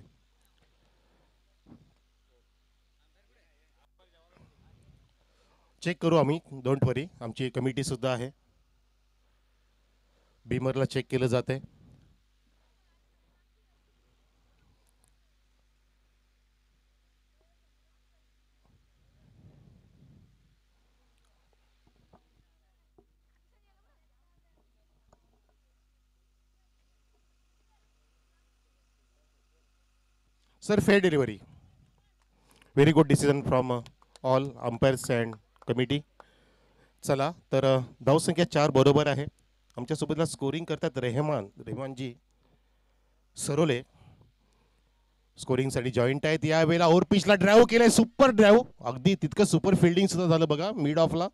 चेक करू आम्ही, डोंट वरी, आमची कमिटी सुद्धा आहे. बीमरला चेक केलं जाते. Sir fair delivery, very good decision from all umpires and committee. चला तर धावसंख्या 4 बरोबर आहे. आमच्यासोबतला स्कोरिंग करतात रेहमानजी सरोले, स्कोरिंगसाठी जॉईंट आहेत. यावेळेला ओव्हर पिचला ड्राईव्ह केलाय, सुपर ड्राईव्ह, अगदी तितकं सुपर फिल्डिंग सुद्धा झालं बघा. मिड ऑफला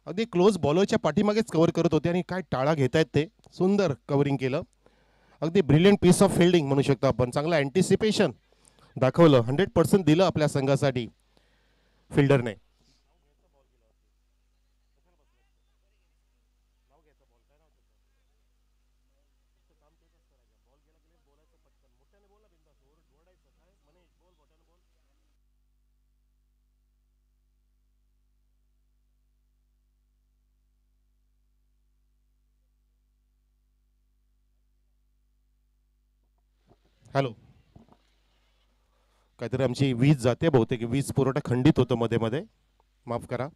अगदी क्लोज बॉलरच्या पाठीमागेच कव्हर करत होते आणि काय टाळा घेत आहेत ते, सुंदर कव्हरिंग केलं. अगदी ब्रिलियंट पीस ऑफ फिल्डिंग म्हणू शकतो आपण. चांगलं अँटिसिपेशन दाखवलं, 100% दिलं आपल्या संघासाठी फिल्डरने. हॅलो, काहीतरी आमची वीज जाते बहुतेक, वीज पुरवठा खंडित होतो मध्ये मध्ये, माफ करा.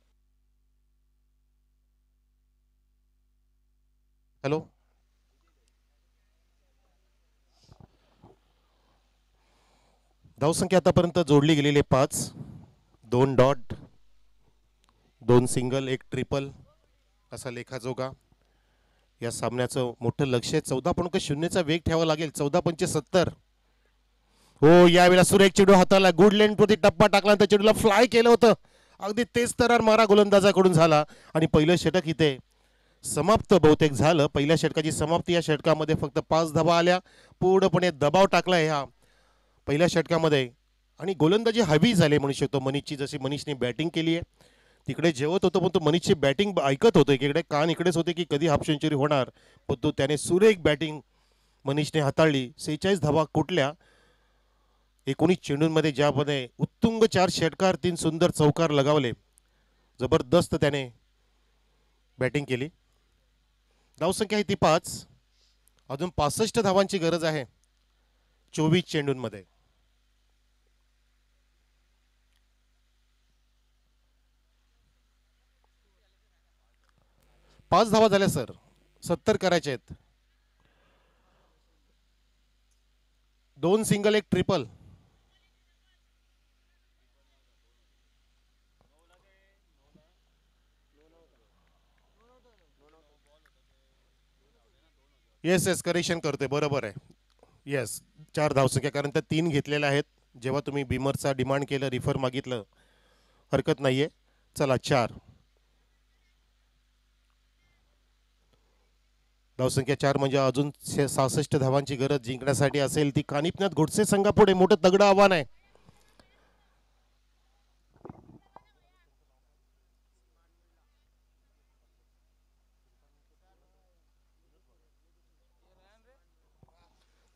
हॅलो, धावसंख्या आतापर्यंत जोडली गेलेली 5, 2 डॉट, 2 सिंगल, 1 ट्रिपल असा लेखाजोगा. या सामन्याचं मोठं लक्ष आहे. 14.0चा वेग ठेवावा लागेल. 14.70. हो, यावेळेला सुरेख चेंडू हाताला, गुड लेन प्रति टप्पा टाकला, त्या चेंडूला फ्लाय केलं होतं. अगदी तेच तरार मारा गोलंदाजाकडून झाला आणि पहिलं षटक इथे समाप्त बहुतेक झालं. पहिल्या षटकाची समाप्ती. या षटकामध्ये फक्त 5 धावा आल्या. पूर्णपणे दबाव टाकला ह्या पहिल्या षटकामध्ये आणि गोलंदाजी हवी झाली म्हणू शकतो मनीषची. जशी मनीषने बॅटिंग केली आहे तिकडे जेवत होतो, पण तो मनीषची बॅटिंग ऐकत होतो. एकीकडे कान इकडेच होते की कधी हाफ सेंचुरी होणार, पण तो त्याने सुरेख बॅटिंग मनीषने हाताळली. 46 धावा कुठल्या 19 चेंडूंमध्ये, ज्यामध्ये उत्तुंग 4 षटकार, 3 सुंदर चौकार लगावले. जबरदस्त त्याने बॅटिंग केली. धावसंख्या ही ती 5. अजून 65 धावांची गरज आहे 24 चेंडूंमध्ये. पाच धावा झाल्या सर, 70 करायचे आहेत. 2 सिंगल, 1 ट्रिपल. येस करेक्शन करतोय, बरोबर आहे. येस, 4 धावसंख्या, कारण त्या 3 घेतलेल्या आहेत. जेव्हा तुम्ही बीमरचा डिमांड केलं, रिफर मागितलं, हरकत नाहीये. चला 4 धावसंख्या 4 म्हणजे अजून 66 धावांची गरज जिंकण्यासाठी असेल. ती कानिपनाथ गोडसे संघापुढे मोठं तगडं आव्हान आहे.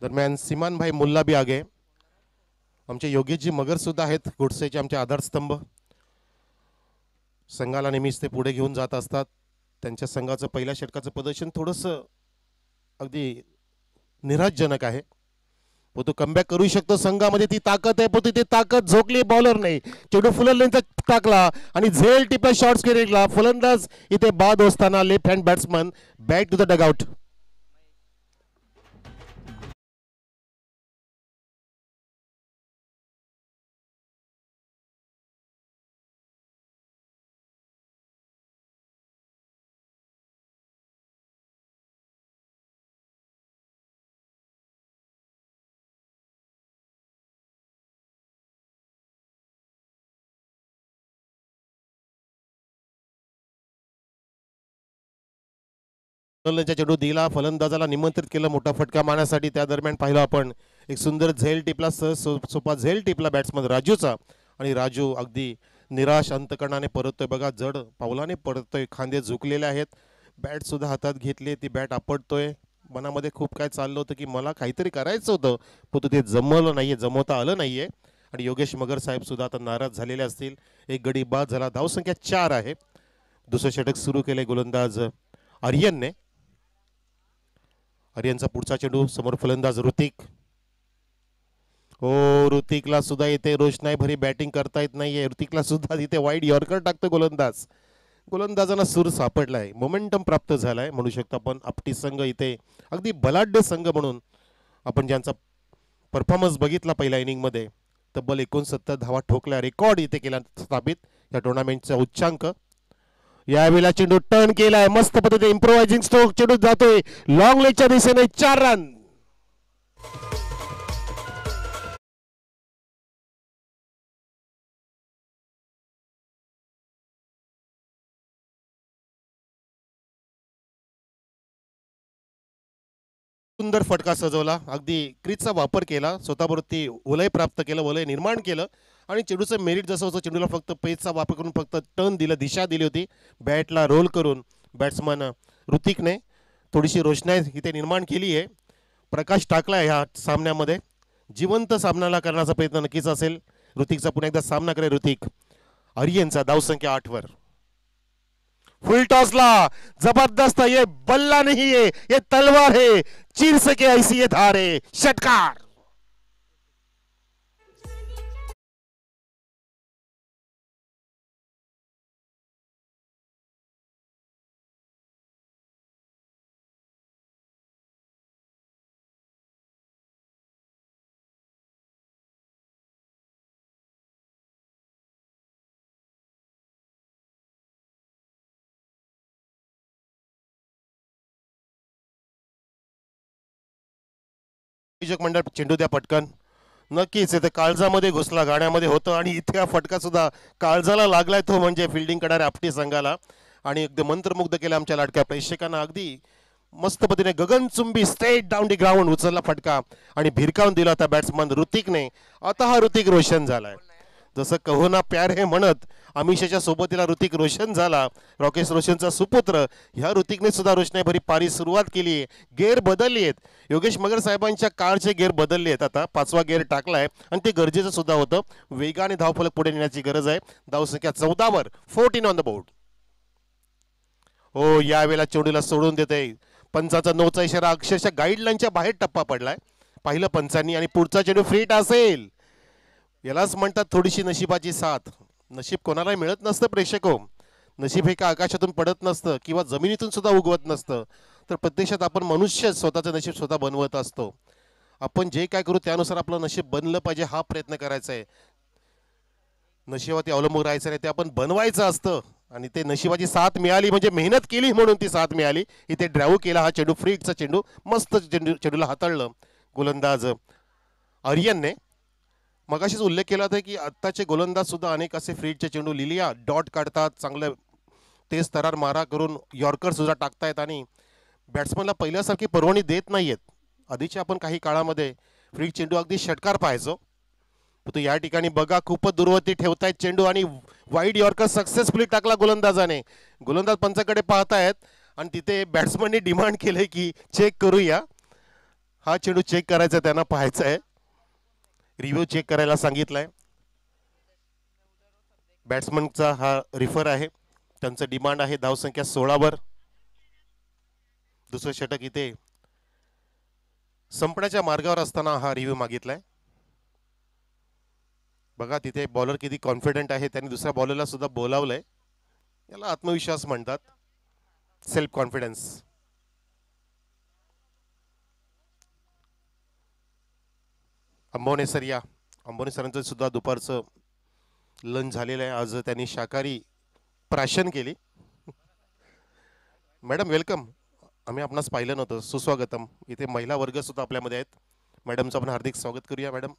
दरम्यान सिमान भाई मुल्ला भी आगे. आमचे योगेशजी मगर सुद्धा आहेत, गोडसेचे आमचे आधारस्तंभ. संघाला नेहमीच ते पुढे घेऊन जात असतात. त्यांच्या संघाचं पहिल्या षटकाचं प्रदर्शन थोडंसं अगदी निराशजनक आहे. पण तो कमबॅक करू शकतो. संघामध्ये ती ताकद आहे, पण ती ताकद झोकली बॉलर नाही. चेंडू फुलंदाज टाकला आणि झेल टिपला शॉर्ट्स केलेला. फलंदाज इथे बाद असताना left hand batsman back to the dugout. चेंडू दिला, फलंदाजाला निमंत्रित केलं मोठा फटका मारण्यासाठी. त्या दरम्यान पाहिलं आपण एक सुंदर झेल टिपला, सोपा झेल टिपला बॅट्समन राजूचा, आणि राजू अगदी निराश अंतकरणाने परततोय. बघा, जड पावलाने परततोय, खांदे झुकलेले आहेत, बॅट सुद्धा हातात घेतली, ती बॅट आपटतोय. मनामध्ये खूप काय चाललं होतं की मला काहीतरी करायचं होतं, पण ते जमवलं नाहीये, जमवता आलं नाहीये. आणि योगेश मगर साहेब सुद्धा आता नाराज झालेले असतील. एक गडी बाद झाला, धावसंख्या 4 आहे. दुसरं षटक सुरू केले गोलंदाज आर्यनने. आर्यनचा पुढचा चेंडू, समोर फलंदाज ऋतिक. हो, ऋतिकला सुद्धा इथे रोषणाई भरी बॅटिंग करता येत नाहीये. ऋतिकला सुद्धा इथे वाईड यॉर्कर टाकतो गोलंदाज. गोलंदाजांना सूर सापडलाय, मोमेंटम प्राप्त झालाय म्हणू शकतो आपण. आपटी संघ इथे अगदी बलाढ्य संघ म्हणून आपण ज्यांचा परफॉर्मन्स बघितला पहिल्या इनिंगमध्ये, तब्बल 69 धावा ठोकल्या, रेकॉर्ड इथे केला स्थापित या टुर्नामेंटचा उच्चांक. यावेळेला चेंडू टर्न केलाय, मस्त पद्धतीने इम्प्रोवायझिंग स्ट्रोक, चेंडू जातोय लॉंग लेगच्या दिशेने, 4 रन. सुंदर फटका सजवला, अगदी क्रीजचा वापर केला, स्वतःवरती वलय प्राप्त केलं, वलय निर्माण केलं, आणि चेंडूचं मेरिट जसं होतं, चेंडूला फक्त पेजचा वापर करून फक्त टर्न दिलं, दिशा दिली होती, बॅटला रोल करून बॅट्समन ऋतिकने थोडीशी रोषणाई इथे निर्माण केली आहे. प्रकाश टाकला ह्या सामन्यामध्ये, जिवंत सामनाला करण्याचा प्रयत्न नक्कीच असेल. ऋतिकचा पुन्हा एकदा सामना करेल ऋतिक. आर्यनचा धावसंख्या 8 वर. फुल टॉसला जबरदस्त, ये बल्ला नहीं है, ये तलवार है, चीर सके ऐसी ये धार है, षटकार. मंडळ चेंडू द्या पटकन. नक्कीच इथे काळजामध्ये घुसला, गाण्यामध्ये होतं, आणि इथे हा फटका सुद्धा काळजाला लागलाय, तो म्हणजे फिल्डिंग करणाऱ्या आपटी संघाला, आणि अगदी मंत्रमुग्ध केलं आमच्या लाडक्या प्रेक्षकांना. अगदी मस्त पद्धतीने गगनचुंबी स्ट्रेट डाऊन दी ग्राउंड उचलला फटका आणि भिरकावून दिला होता बॅट्समन ऋतिकने. आता हा ऋतिक रोशन झालाय, जसं कहो ना प्यार हे म्हणत अमिषाच्या सोबतीला ऋतिक रोशन झाला, राकेश रोशनचा सुपुत्र. ह्या ऋतिकने सुद्धा रोषणाईभरी पारी सुरुवात केली आहे, गेअर बदलली आहेत. योगेश मगर साहेबांच्या कारचे गेअर बदलले आहेत, आता 5वा गेअर टाकलाय, आणि ते गरजेचं सुद्धा होतं. वेगाने धावफलक पुढे नेण्याची गरज आहे. धावसंख्या 14 वर, 14 ऑन द बोर्ड. हो, यावेळेला चेंडूला सोडून देते. पंचाचा 9चा इशारा, अक्षरशः गाईडलाईनच्या बाहेर टप्पा पडलाय, पाहिलं पंचांनी, आणि पुढचा चेंडू फ्रीट असेल. यालाच म्हणतात थोडीशी नशिबाची साथ. नशीब कोणालाही मिळत नसतं प्रेक्षक हो. नशीब हे का आकाशातून पडत नसतं किंवा जमिनीतून सुद्धा उगवत नसतं, तर प्रत्यक्षात आपण मनुष्य स्वतःचं नशीब स्वतः बनवत असतो. आपण जे काय करू त्यानुसार आपलं नशीब बनलं पाहिजे, हा प्रयत्न करायचा आहे. नशिबावरती अवलंबून राहायचं नाही, ते आपण बनवायचं असतं. आणि ते नशिबाची साथ मिळाली म्हणजे मेहनत केली म्हणून ती साथ मिळाली. इथे ड्राईव्ह केला, हा चेंडू फ्रीटचा चेंडू, मस्त चेंडूला हाताळलं गोलंदाज आर्यनने. मगाशीच उल्लेख केला होता की आत्ताचे गोलंदाज सुद्धा अनेक असे फ्रीटचे चेंडू लिलिया डॉट काढतात, चांगलं तेज तरार मारा करून यॉर्कर सुद्धा टाकतायत, आणि बॅट्समनला पहिल्यासारखी परवानगी देत नाहीयेत. आधीच्या आपण काही काळामध्ये फ्रीट चेंडू अगदी षटकार पाहायचो, तो या ठिकाणी बघा खूपच दूरवरती ठेवतायत चेंडू, आणि वाईड यॉर्कर सक्सेसफुली टाकला गोलंदाजाने. गोलंदाज पंचाकडे पाहतायत, आणि तिथे बॅट्समनने डिमांड केले की चेक करूया. हा चेंडू चेक करायचा, त्यांना पाहायचा आहे, रिव्ह्यू चेक करायला सांगितलंय. बॅट्समनचा हा रिफर आहे, त्यांचं डिमांड आहे धावसंख्या 16 वर. दुसरं षटक इथे संपण्याच्या मार्गावर असताना हा रिव्ह्यू मागितलाय. बघा तिथे बॉलर किती कॉन्फिडंट आहे, त्यांनी दुसऱ्या बॉलरला सुद्धा बोलावलंय. याला आत्मविश्वास म्हणतात, सेल्फ कॉन्फिडन्स. अंबवणे सर या. अंबवणे सरांचं सुद्धा दुपारचं लंच झालेलं आहे, आज त्यांनी शाकाहारी प्राशन केली. मॅडम वेलकम, आम्ही आपणास पाहिलं नव्हतं, सुस्वागतम. इथे महिला वर्ग सुद्धा आपल्यामध्ये आहेत, मॅडमचं आपण हार्दिक स्वागत करूया. मॅडम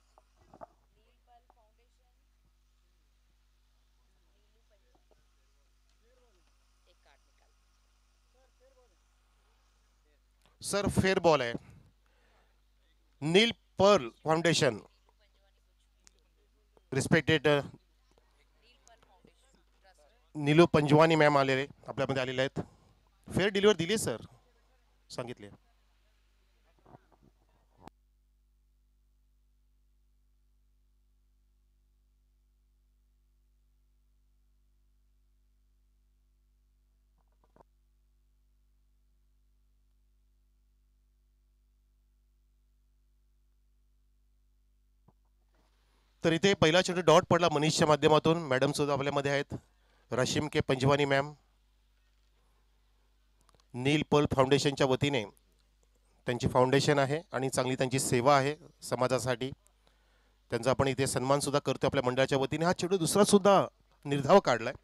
सर फेअर बॉल आहे. Neel pearl foundation respected Neelu Panjwani ma'am आलेले आपल्यामध्ये आलेले आहेत. फेअर डिलिव्हर दिली सर सांगितले. तर इथे पहिला चेंडू डॉट पडला मनीषच्या माध्यमातून. मॅडम सुद्धा आपल्यामध्ये आहेत. रशीम के पंजवानी मॅम नील पर्ल फाउंडेशनच्या वतीने त्यांची फाउंडेशन आहे आणि चांगली त्यांची सेवा आहे समाजासाठी. त्यांचा आपण इथे सन्मान सुद्धा करतो आपल्या मंडळाच्या वतीने. हा चेंडू दुसरा सुद्धा निर्धाव काढलाय.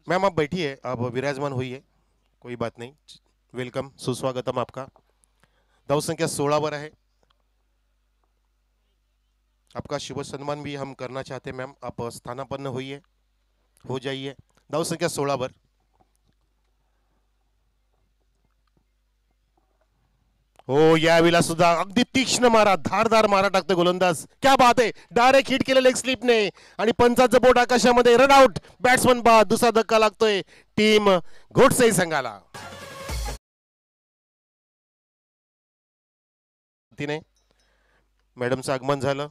मैम आप बैठिए, आप विराजमान होइए, कोई बात नहीं. वेलकम, सुस्वागतम आपका. धाव संख्या 16 वर है. आपका शुभ सम्मान भी हम करना चाहते हैं मैम. आप स्थानापन्न होइए, हो जाइए. धाव संख्या 16 वर. हो यावेळेला सुद्धा अगदी तीक्ष्ण मारा, धारदार मारा टाकतो गोलंदाज. क्या बात आहे. डायरेक्ट हिट केलं लेग स्लिपने आणि पंचाचं बोट आकाशामध्ये. Run out. बॅट्समन बाद. दुसरा धक्का लागतोय टीम घोटसई संघाला. तिने मॅडमचं आगमन झालं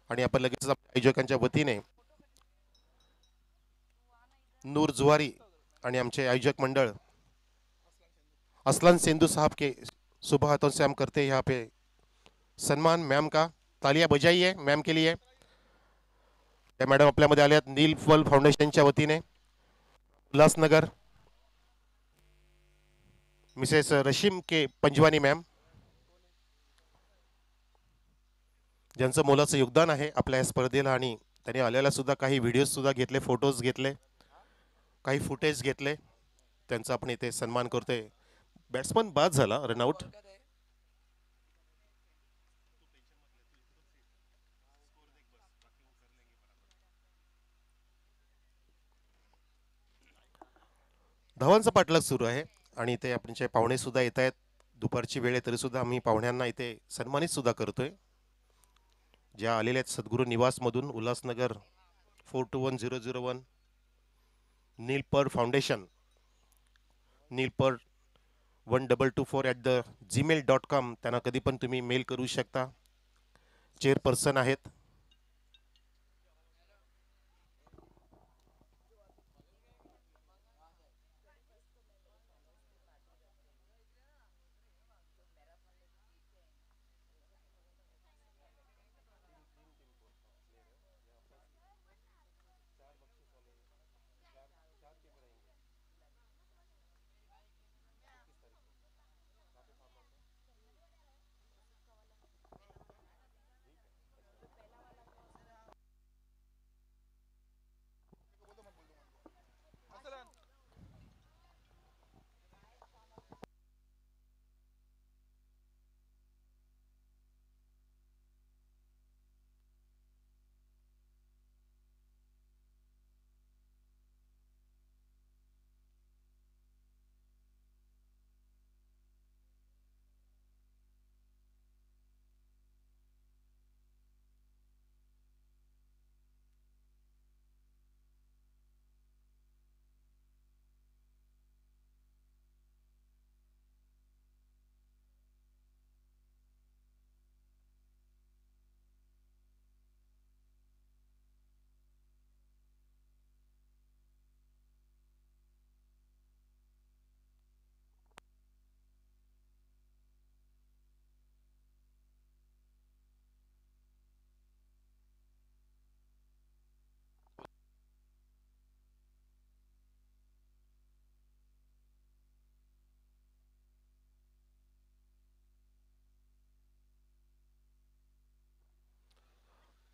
आणि आपण लगेच आयोजकांच्या वतीने नूर जुवारी आणि आमचे आयोजक मंडळ असलन सिंधु साहब के सुबह हाथों से हम करते हैं यहाँ पे सम्मान मैम का. तालियां बजाइए मैम के लिए. त्या मॅडम आपल्यामध्ये आल्यात नील पर्ल फाउंडेशनच्या वतीने. उल्हासनगर मिसेस रशीम के पंजवानी मॅम, ज्यांचं मोलाचं योगदान आहे आपल्या या स्पर्धेला आणि त्यांनी आल्याला सुद्धा काही व्हिडिओज सुद्धा घेतले, फोटोज घेतले, काही फुटेज घेतले. त्यांचा आपण इथे सन्मान करतोय. बॅट्समन बाद झाला, रनआउट. धावांचा पाठलाग सुरू आहे आणि इथे आपणचे पाहुणे सुद्धा येत आहेत. दुपारची वेळ आहे तरी सुद्धा आम्ही पाहुण्यांना इथे सन्मानित सुद्धा करतोय. ज्या आलेल्या आहेत सद्गुरू निवास मधून उल्हासनगर 421001 नील पर्ल फाउंडेशन, नील पर्ल 1224@gmail.com. त्यांना कधी पण तुम्ही मेल करू शकता. चेअरपर्सन आहेत.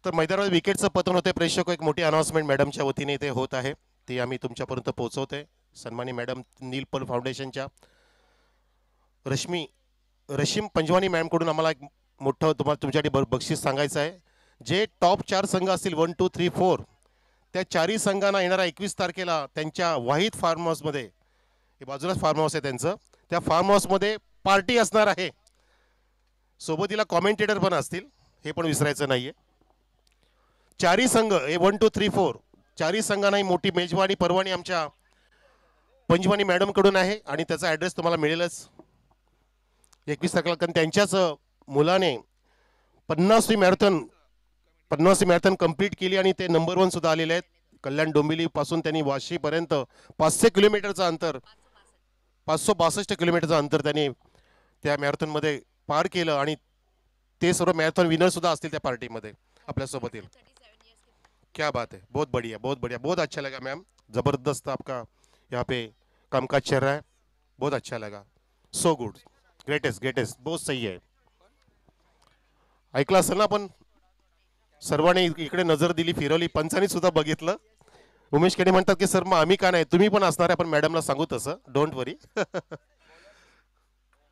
तर मैदानावर विकेटचं पतन होते. प्रेक्षक एक मोठी अनाउन्समेंट मॅडमच्या वतीने इथे होत आहे, ती आम्ही तुमच्यापर्यंत पोहोचवतोय. सन्मानी मॅडम नील पर्ल फाउंडेशनच्या रशीम पंजवानी मॅमकडून आम्हाला एक मोठं तुम्हाला तुमच्यासाठी बक्षीस सांगायचं आहे. जे टॉप 4 संघ असतील 1, 2, 3, 4 त्या 4ही संघांना येणाऱ्या 21 तारखेला त्यांच्या वाहिद फार्म हाऊसमध्ये, हे बाजूलाच फार्म हाऊस आहे त्यांचं, त्या फार्म हाऊसमध्ये पार्टी असणार आहे. सोबतीला कॉमेंटेटर पण असतील, हे पण विसरायचं नाहीये. चारही संघ हे 1 2 3 4 चारही संघांनाही मोठी मेजवानी परवानी आमच्या पंजवानी मॅडम कडून आहे आणि त्याचा ॲड्रेस तुम्हाला मिळेलच. 21 तारखेला कारण त्यांच्याच मुलाने 50वी मॅरेथॉन कंप्लीट केली आणि ते नंबर 1 सुद्धा आलेले आहेत. कल्याण डोंबिवली पासून त्यांनी वाशीपर्यंत 500 किलोमीटरचं अंतर 562 किलोमीटरचं अंतर त्यांनी त्या मॅरेथॉनमध्ये पार केलं आणि ते सर्व मॅरेथॉन विनर सुद्धा असतील त्या पार्टीमध्ये आपल्यासोबत येईल. क्या बात है, बहुत बढ़िया बहुत अच्छा लगा मैम. ज़बरदस्त आपका यहाँ पे कामकाज चल रहा है, बहुत अच्छा लगा. सो गुड, ग्रेटेस्ट बहुत सही आहे. ऐकलं असेल ना आपण सर्वांनी इकडे नजर दिली फिरवली पंचांनी सुद्धा बघितलं. उमेश केडे म्हणतात की सर मग आम्ही का नाही, तुम्ही पण असणार आहे, आपण मॅडमला सांगू तसं, डोंट वरी.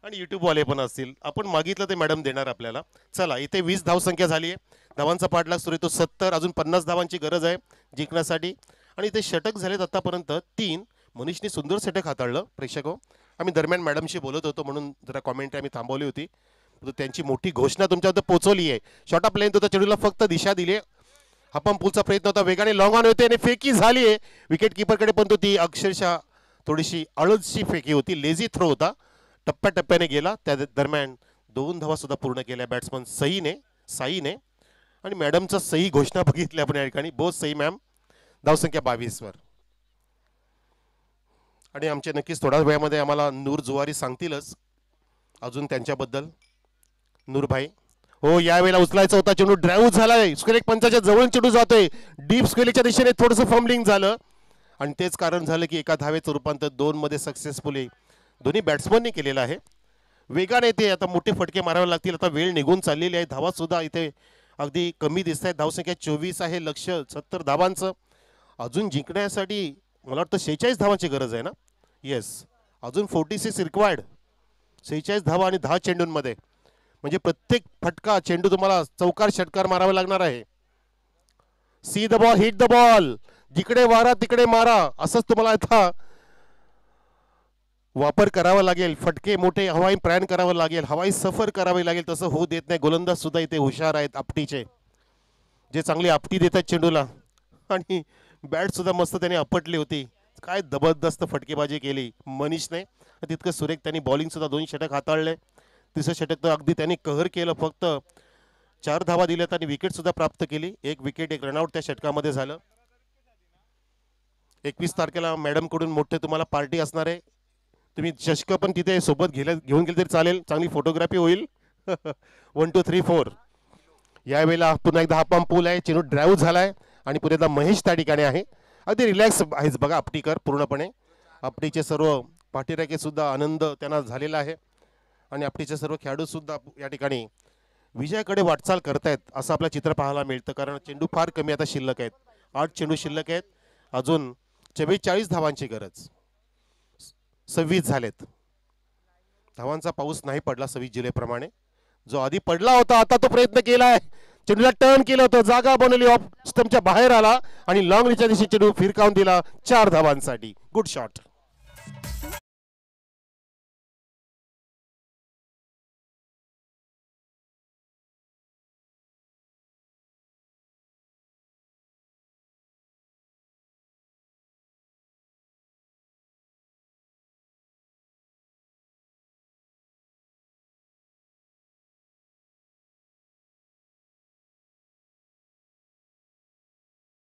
आणि यूट्यूबवाले पण असतील, आपण मागितलं ते मॅडम देणार आपल्याला. चला इथे 20 धावसंख्या झाली आहे. धावांचा पाठलाग सुरू आहे तो 70, अजून 50 धावांची गरज आहे जिंकण्यासाठी. आणि इथे षटक झालेत आतापर्यंत 3. मनीषने सुंदर षटक हाताळलं. प्रेक्षक आम्ही दरम्यान मॅडमशी बोलत होतो म्हणून जरा कॉमेंट्री आम्ही थांबवली होती. त्यांची मोठी घोषणा तुमच्यावर पोहोचवली आहे. शॉर्ट ऑफ लेंथ होता, चेंडूला फक्त दिशा दिली. हपम पूलचा प्रयत्न होता, वेगाने लॉंग ऑन होते आणि फेकी झाली आहे विकेट किपरकडे, पण तो ती अक्षरशः थोडीशी अळसची फेकी होती, लेझी थ्रो होता, टप्प्याटप्प्याने गेला. त्या दरम्यान 2 धावा सुद्धा पूर्ण केल्या बॅट्समन साईने. आणि मॅडमचा सही घोषणा बघितली आपण या ठिकाणी, बहुत सही मॅम. धावसंख्या 22 वर. आणि आमचे नक्कीच थोड्या वेळामध्ये आम्हाला नूर जुवारी सांगतीलच अजून त्यांच्याबद्दल. नूरभाई हो, यावेळेला उचलायचा होता चेंडू, ड्राईव्ह झालाय, स्क्वेअर पंचाच्या जवळून चेंडू जातोय, डीप स्क्वेअरच्या दिशेने थोडंसं फंबलिंग झालं आणि तेच कारण झालं की एका धावेचं रूपांतर 2 मध्ये सक्सेसफुली दोन्ही बॅट्समनने केलेलं आहे. वेगाने ते आता मोठे फटके मारावे लागतील. आता वेळ निघून चाललेली आहे. धावा सुद्धा इथे अगदी कमी दिसत आहेत. धावसंख्या 24 आहे. लक्ष 70 धावांचं. अजून जिंकण्यासाठी मला वाटतं 46 धावांची गरज आहे ना. येस, अजून 46 रिक्वायर्ड. 46 धावा आणि 10 चेंडूंमध्ये, म्हणजे प्रत्येक फटका चेंडू तुम्हाला चौकार षटकार मारावा लागणार आहे. See the ball, hit the ball, जिकडे वारा तिकडे मारा, असंच तुम्हाला आता वापर करावा लागेल. फटके मोठे हवाई प्रयाण करावं लागेल, हवाई सफर करावी लागेल. तसं होऊ देत नाही. गोलंदाज सुद्धा इथे हुशार आहेत आपटीचे, जे चांगली आपटी देतात चेंडूला. आणि बॅट सुद्धा मस्त त्याने आपटली होती. काय जबरदस्त फटकेबाजी केली मनीषने. तितकं सुरेख त्यांनी बॉलिंग सुद्धा 2 षटक हाताळले. तिसरं षटक तर अगदी त्यांनी कहर केलं. फक्त 4 धावा दिल्यात आणि विकेट सुद्धा प्राप्त केली. 1 विकेट 1 रनआउट त्या षटकामध्ये झालं. 21 तारखेला मॅडम कडून मोठे तुम्हाला पार्टी असणार आहे. तुम्ही चषक पण तिथे सोबत घेऊन गेले तरी चालेल, चांगली फोटोग्राफी होईल. 1 2 3 4. यावेळेला पुन्हा एकदा हापम पूल आहे, चेंडू ड्राईव्ह झालाय आणि पुढे एकदा महेश त्या ठिकाणी आहे. अगदी रिलॅक्स आहेच बघा आपटीकर पूर्णपणे. आपटीचे सर्व पाठीराखे सुद्धा आनंद त्यांना झालेला आहे आणि आपटीचे सर्व खेळाडू सुद्धा या ठिकाणी विजयाकडे वाटचाल करतायत असं आपलं चित्र पाहायला मिळतं. कारण चेंडू फार कमी आता शिल्लक आहेत. 8 चेंडू शिल्लक आहेत. अजून 44 धावांची गरज. 26 झालेत. धावांचा पाऊस नाही पडला 26 जुलैप्रमाणे. जो आधी पडला होता आता तो प्रयत्न केलाय, चेंडूला टर्न केलं होतं, जागा बनवली, ऑफ स्टंपच्या बाहेर आला आणि लॉंग रिचच्या दिशेने चेंडू फिरकावून दिला 4 धावांसाठी. Good shot.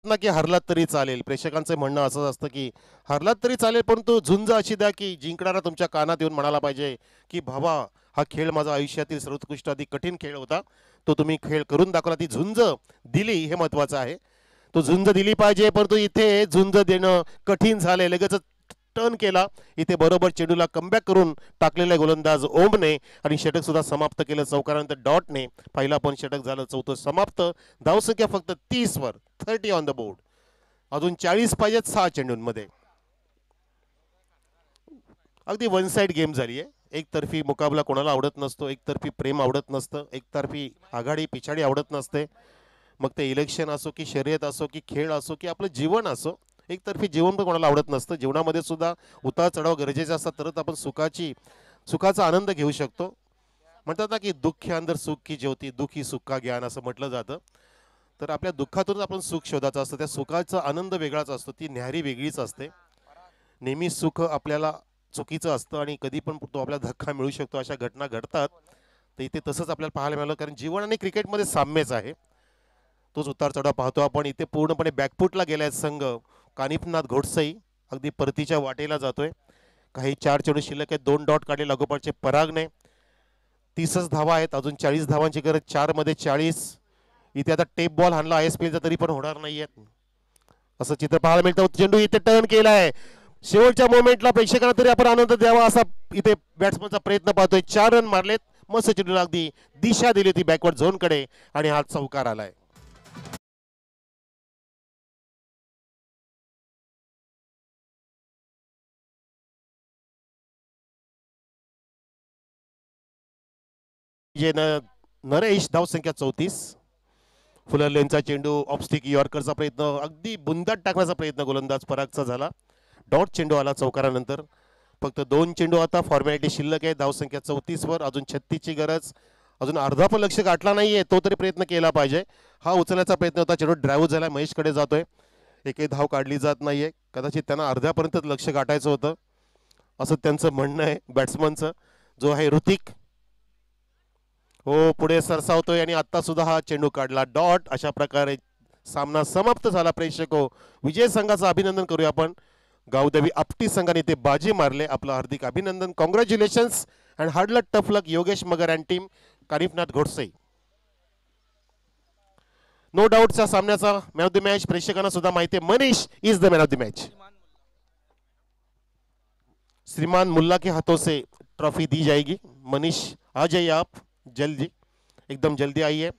की हरलात तरी चालेल. प्रेक्षकांचं म्हणणं असं असतं की हरलात तरी चालेल, परंतु झुंज अशी द्या की जिंकणारा तुमच्या कानात येऊन म्हणाला पाहिजे की भावा हा खेळ माझा आयुष्यातील सर्वोत्कृष्ट अधिक कठीण खेळ होता, तो तुम्ही खेळ करून दाखवला. ती झुंज दिली हे महत्वाचं आहे. तो झुंज दिली पाहिजे, परंतु इथे झुंज देणं कठीण झाले. लगेच टर्न केला इथे, बरोबर चेंडूला कमबॅक करून टाकलेला गोलंदाज ओमने आणि षटक सुद्धा समाप्त केलं चौकारानंतर डॉटने. पहिला पण षटक झालं, चौथं समाप्त. धावसंख्या फक्त 30 वर, 30 ऑन द बोर्ड. अजून 40 पाहिजेत 6 चेंडूंमध्ये. अगदी वन साइड गेम झाली आहे. एकतर्फी मुकाबला कोणाला आवडत नसतो, एकतर्फी प्रेम आवडत नसतं, एकतर्फी आघाडी पिछाडी आवडत नसते. मग ते इलेक्शन असो की शर्यत असो की खेळ असो की आपलं जीवन असो, एकतर्फी जीवन पण कोणाला आवडत नसतं. जीवनामध्ये सुद्धा उतार चढाव गरजेचे असतात, तरच आपण सुखाची सुखाचा आनंद घेऊ शकतो. म्हणतात ना की दुःख अंदर सुख की ज्योती, दुःखी सुख का ज्ञान असं म्हटलं जातं. तर आपल्या दुःखातूनच आपण सुख शोधायचं असतं. त्या सुखाचा आनंद वेगळाच असतो, ती न्याहारी वेगळीच असते. नेहमी सुख आपल्याला चुकीचं असतं आणि कधी पण तो आपल्याला धक्का मिळू शकतो, अशा घटना घडतात. तर इथे तसंच आपल्याला पाहायला मिळालं, कारण जीवन आणि क्रिकेटमध्ये साम्यच आहे. तोच उतार चढाव पाहतो आपण. इथे पूर्णपणे बॅकफुटला गेलाय संघ. कानिफनाथ घोडसई अगदी परतीच्या वाटेला जातोय. काही 4 चेंडू शिल्लक आहेत, 2 डॉट काढले लागोपाठचे परागने. 30च धावा आहेत, अजून 40 धावांची गरज, 4 मध्ये 40. इथे आता टेप बॉल हाणला आयएसपीएलचा तरी पण होणार नाहीये असं चित्र पाहायला मिळतं. चेंडू इथे टर्न केलाय, शेवटच्या मोमेंटला प्रेक्षकांना तरी आपण आनंद द्यावा असा इथे बॅट्समनचा प्रयत्न पाहतोय. 4 रन मारलेत, मस्त चेंडूला अगदी दिशा दिली होती बॅकवर्ड झोनकडे आणि हा चौकार आलाय. नरेश धावसंख्या 34. फुलरलेनचा चेंडू ऑफस्टिक यॉर्करचा प्रयत्न, अगदी बुंदात टाकण्याचा प्रयत्न गोलंदाज परागचा झाला. डॉट चेंडू आला चौकारानंतर. फक्त 2 चेंडू आता फॉर्मॅलिटी शिल्लक आहे. धावसंख्या 34 वर, अजून 36 ची गरज. अजून अर्धा पण लक्ष गाठला नाहीये, तो तरी प्रयत्न केला पाहिजे. हा उचलण्याचा प्रयत्न होता, चेंडू ड्राईव्ह झाला, महेशकडे जातोय. एकही धाव काढली जात नाहीये. कदाचित त्यांना अर्ध्यापर्यंत लक्ष गाठायचं होतं असं त्यांचं म्हणणं आहे बॅट्समनचं, जो आहे ऋतिक. हो, पुढे सरसावतोय आणि आता सुद्धा हा चेंडू काढला डॉट. अशा प्रकारे सामना समाप्त झाला. प्रेक्षको, विजय संघाचं अभिनंदन करूया आपण. गावदेवी आपटी संघाने ते बाजी मारले. आपलं हार्दिक अभिनंदन, congratulations and hard luck, tough luck Yogesh Magar and team Kanifnath Ghodsai. नो डाऊटच्या सामन्याचा मॅन ऑफ द मॅच प्रेक्षकांना सुद्धा माहिती आहे, Manish is the man of the match. श्रीमान मुल्ला के हाथों से ट्रॉफी दी जाएगी. मनीष आ जाइए आप, जल्दी, एकदम जल्दी आइए.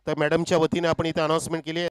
तर मॅडमच्या वतीने आपण इथे अनाउन्समेंट केली आहे.